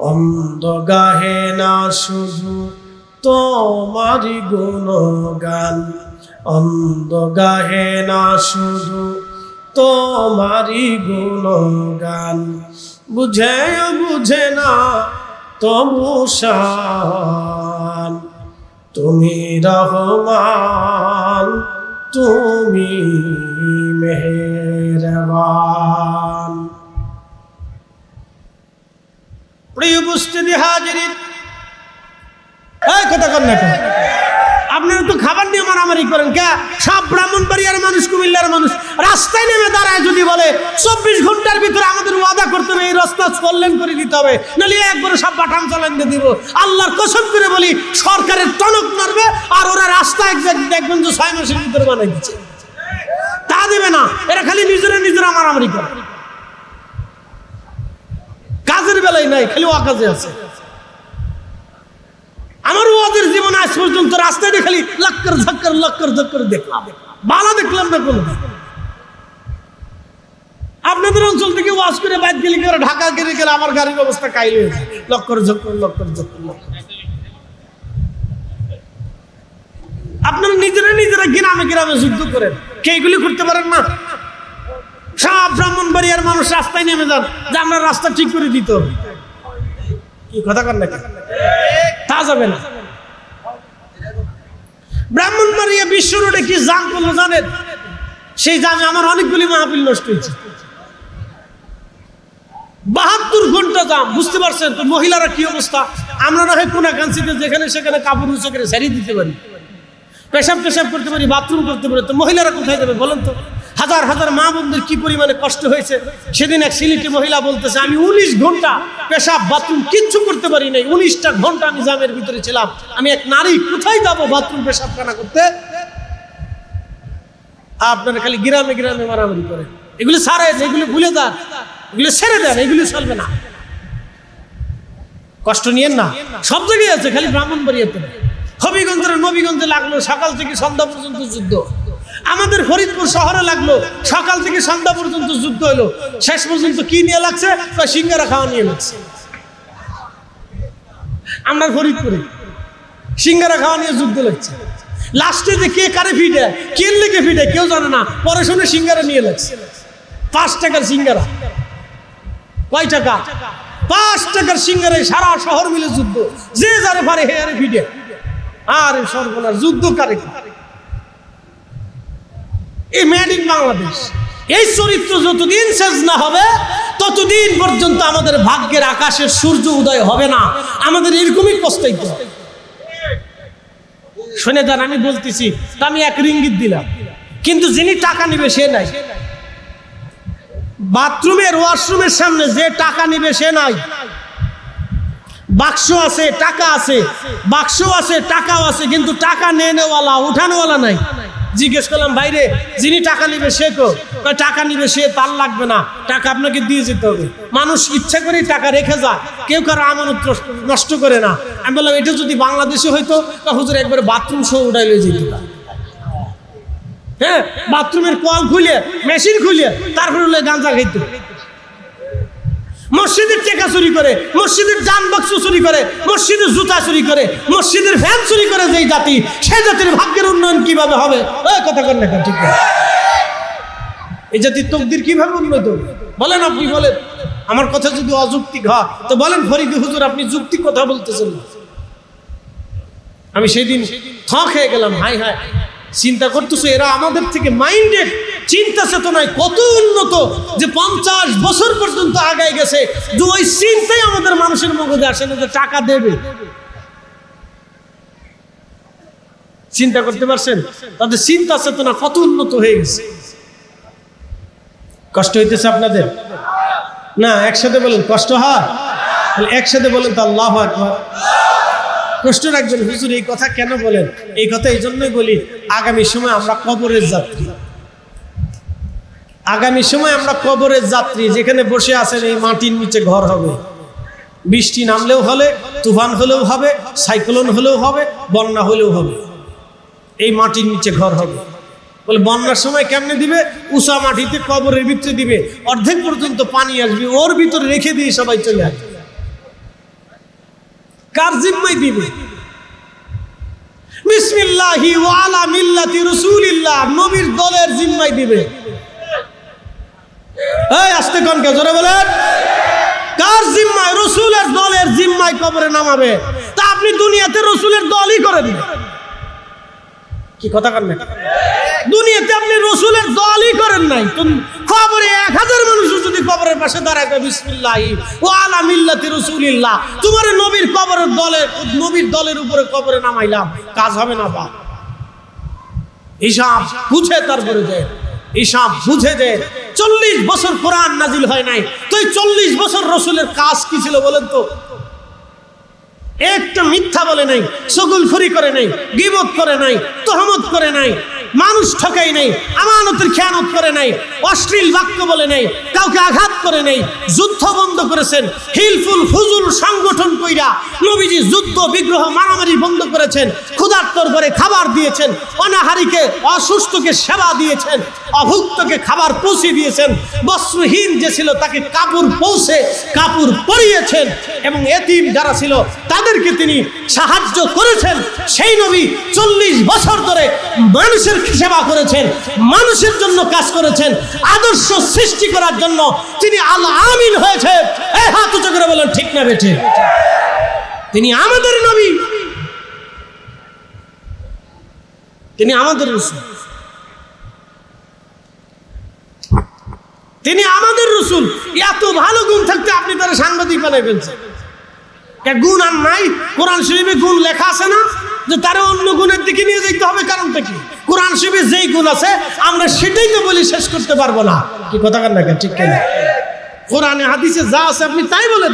অন্ধ গাহে না শুধু তোমারি গুণগান, অন্ধ গাহে না শুধু তোমারি গুণগান। বুঝে বুঝে না তবু শান, তুমি রহমান, তুমি মেহেরবান। প্রিয় উপস্থিতি হাজিরিন, এই কথা কন না কেন? আপনারা তো খাবার নিয়ে মারামারি করেন কে? সব ব্রাহ্মণবাড়িয়ার মানুষ, কুমিল্লার মানুষ রাস্তায় নেমে দাঁড়ায় যদি বলে 24 ঘন্টার ভিতরে আমাদের ওয়াদা করতে হবে, এই রাস্তা কল্যাণ করে দিতে হবে, নাহলে একবারে সব বাটাম চালান দিয়ে দিব, আল্লাহর কসম করে বলি সরকারের টনক মারবে। আর ওরা রাস্তা দেখবেন যে 6 মাসের ভিতরে বানাই দিচ্ছে। তা দেবে না, এরা খালি নিজেরা মারামারি করে, কাজের বেলায় নাই, খালি অকাজে আছে। আমার ওয়াজের জীবনে আজ পর্যন্ত রাস্তায় খালি লক্কর ঝক্কর দেখলাম, বালা দেখলাম না কোনো। আপনাদের অঞ্চল থেকে ওয়াজ করে বাইক গেলে ঢাকা গেলে গেলে আমার গাড়ির অবস্থা কাইল হয়ে যায়, লক্কর ঝক্কর। আপনারা নিজেরা গ্রামে যুদ্ধ করেন, কে এগুলি করতে পারেন না? সব ব্রাহ্মণবাড়িয়ার মানুষ রাস্তায় নেমে যান যে আমরা রাস্তা ঠিক করে দিতে হবে। কি কথা কর না, তা যাবে না। ব্রাহ্মণবাড়িয়া বিশ্ব রোডে কি জাম করলো জানেন? সেই জামে আমার অনেকগুলি মাহফিল নষ্ট হয়েছে। 72 ঘন্টা জাম, বুঝতে পারছেন তো? মহিলারা কি অবস্থা? আমরা না হয় কোনাকাঞ্চিতে যেখানে সেখানে কাপড় উঁচু করে সারিয়ে দিতে পারি, পেশাব করতে পারি, বাথরুম করতে পারি, তো মহিলারা কোথায় যাবে বলেন তো? হাজার হাজার মা বোনদের কি পরিমাণে কষ্ট হয়েছে। সেদিন এক সিলেটি মহিলা বলতেছে, আমি 19 ঘন্টা পেশাব বাথরুম কিচ্ছু করতে পারি নাই, 19টা ঘন্টা আমি জামের ভিতরে ছিলাম। আমি এক নারী, কোথায় যাবো বাথরুম পেশাব খানা করতে? আপনারা খালি গ্রামে মারামারি করেন। এগুলি ছাড়েন, এগুলি ভুলে যান, এগুলি ছেড়ে দেন, এগুলি চলবে না। কষ্ট নিয়েন না, সব জায়গায় আছে, খালি ব্রাহ্মণবাড়িয়াতে না। হবিগঞ্জের নবীগঞ্জে লাগলো সকাল থেকে সন্ধ্যা পর্যন্ত যুদ্ধ। আমাদের ফরিদপুর শহরে লাগলো সকাল থেকে সন্ধ্যা পর্যন্ত যুদ্ধ হলো। শেষ পর্যন্ত কি নিয়ে লাগছে? সিঙ্গারা খাওয়া নিয়ে লাগছে। আমরা ফরিদপুরে সিঙ্গারা খাওয়া নিয়ে যুদ্ধ লাগছে। লাস্টে যে কে কারে ফিটে, কে লেগে ফিটে কেউ জানে না। পরে শুনে সিঙ্গারা নিয়ে লাগছে। 5 টাকার সিঙ্গারা। কয় টাকা? 5 টাকার সিঙ্গারায় সারা শহর মিলে যুদ্ধ। যে যারে পারে হে আরে ফিটে। আরে সর্বনাশ, যুদ্ধ কারে? এই মেড ইন বাংলাদেশ। এই চরিত্র যতদিন শেষ না হবে ততদিন পর্যন্ত আমাদের ভাগ্যের আকাশের সূর্য উদয় হবে না। আমাদের এরকমই কষ্টাইতে হবে। শুনে যান, আমি বলতেছি, আমি 1 রিঙ্গিত দিলাম, কিন্তু যিনি টাকা নিবে সে নাই। বাথরুমের ওয়াশরুমের সামনে যে টাকা নিবে সে নাই। বাক্স আছে, টাকা আছে, বাক্স আছে, টাকাও আছে, কিন্তু টাকা নেওয়ালা উঠানোওয়ালা নাই। জিজ্ঞেস করলাম, বাইরে যিনি টাকা নিবে সে কো? টাকা নিবে সে, তার লাগবে না, টাকা আপনাকে দিয়ে যেতে হবে। মানুষ ইচ্ছা করেই টাকা রেখে যায়, কেউ কারো আমানত নষ্ট করে না। আমি বললাম, এটা যদি বাংলাদেশে হইতো তা হুজুর একবারে বাথরুম সহ উঠাই লয়ে যেত। হ্যাঁ, বাথরুমের কল খুলে, মেশিন খুলে তারপরে গাঁজা খাইত। মসজিদের টাকা চুরি করে, মসজিদের জান বাক্স চুরি করে, মসজিদের জুতা চুরি করে, মসজিদের ফ্যান চুরি করে যেই জাতি, সেই জাতির ভাগ্যের উন্নয়ন কিভাবে হবে? কথা কর না, ঠিক না? এই জাতির তকদির কিভাবে উন্নত বলেন? আপনি বলেন। আমার কথা যদি অযৌক্তিক হয় তো বলেন, ফরিদ হুজুর আপনি যুক্তি কথা বলতেছেন। আমি সেই দিন খেয়ে গেলাম। হাই চিন্তা করতেছো, এরা আমাদের থেকে মাইন্ডেড, চিন্তা চেতনায় কত উন্নত যে 50 বছর পর্যন্ত আগায় গেছে। যে ওই চিন্তাই আমাদের মানুষের মগজে আসে না যে টাকা দেবে। চিন্তা করতে পারছেন? তাদের চিন্তা চেতনা কত উন্নত হয়ে গেছে। কষ্ট হইতেছে আপনাদের না? একসাথে বলেন, কষ্ট হয়? একসাথে বলেন তো আল্লাহু আকবার। প্রশ্ন রাখবেন, হুজুর এই কথা কেন বলেন? এই কথা এই জন্যই বলি, আগামী সময় আমরা কবরের যাত্রী। আগামী সময় আমরা কবরের যাত্রী। যেখানে বসে আছেন এই মাটির নিচে ঘর হবে। বৃষ্টি নামলেও হলে, তুফান হলেও হবে, সাইক্লোন হলেও হবে, বন্যা হলেও হবে, এই মাটির নিচে ঘর হবে। বলে বন্যার সময় কেমনে দিবে? উঁচা মাটিতে কবরের ভিতরে দিবে, অর্ধেক পর্যন্ত পানি আসবে, ওর ভিতরে রেখে দিয়ে সবাই চলে আসবে। কার জিম্মায় দিবে? বিসমিল্লাহি ওয়া আলা মিল্লাতি রাসূলিল্লাহ, নবীর দলের জিম্মায় দিবে। এই আস্তে কোন কে জোরে বলেন, কার জিম্মায়? রাসূলের দলের জিম্মায় কবরে নামাবে। তা আপনি দুনিয়াতে রাসূলের দলই করেন না, কি কথা করেন না? দুনিয়াতে আপনি রাসূলের দলই করেন নাই, কবরে 1000 মানুষ যদি কবরের পাশে দাঁড়ায় বিসমিল্লাহি ওয়া আলা মিল্লাতি রাসূলিল্লাহ, তোমার নবীর কবরের দলের, নবীর দলের উপরে কবরে নামাইলাম, কাজ হবে না। বা হিসাব বুঝে তারপরে যায়, হিসাব বুঝে যে 40 বছর কোরআন নাজিল হয় নাই, তো 40 বছর রাসূলের কাজ কি ছিল বলেন তো? একটা মিথ্যা বলে নাই, চগলখড়ি করে নাই, গীবত করে নাই, তহমত করে নাই, মানুষ ঠকাই নাই, আমানতের খেয়ানত করে নাই, অশ্লীল বাক্য বলে নেই, কাউকে আঘাত করে নেই, যুদ্ধ বন্ধ করেছেন, হিলফুল ফুজুল সংগঠন কইরা নবীজি যুদ্ধ বিগ্রহ মারামারি বন্ধ করেছেন, ক্ষুধার্তর করে খাবার দিয়েছেন, অনাহারীকে অসুস্থকে সেবা দিয়েছেন, অভুক্তকে খাবার পৌঁছে দিয়েছেন, বস্ত্রহীন যে ছিল তাকে কাপড় পরিয়েছেন, এবং এতিম যারা ছিল তাদেরকে তিনি সাহায্য করেছেন। সেই নবী 40 বছর ধরে মানুষের সেবা করেছেন, মানুষের জন্য কাজ করেছেন, আদর্শ সৃষ্টি করার জন্য তিনি আল আমিন হয়েছে। এই হাত উঁচু করে বলেন ঠিক না বেঠে? তিনি আমাদের নবী, তিনি আমাদের রাসূল, তিনি আমাদের রাসূল। এত ভালো গুণ থাকতে আপনি তারা সাংবাদিক বানাই ফেলছেন। গুণ আর নাই, কোরআন শরীফে গুণ লেখা আছে না যে তারা অন্য গুণের দিকে নিয়ে যেতে হবে? কারণটা কি? কোরআন শরীফে যেই গুণ আছে আমরা সেটাই তো বলি, শেষ করতে পারবো না। কি কথা কান না ঠিক কেন? কোরআনে হাদিসে যা আছে আপনি তাই বলেন,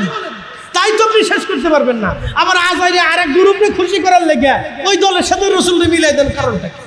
তাই তো আপনি শেষ করতে পারবেন না। আবার আজ আরেক গ্রুপে খুশি করার লেগে ওই দলের সাথে রাসূলকে মিলাই দেন, কারণটা কি?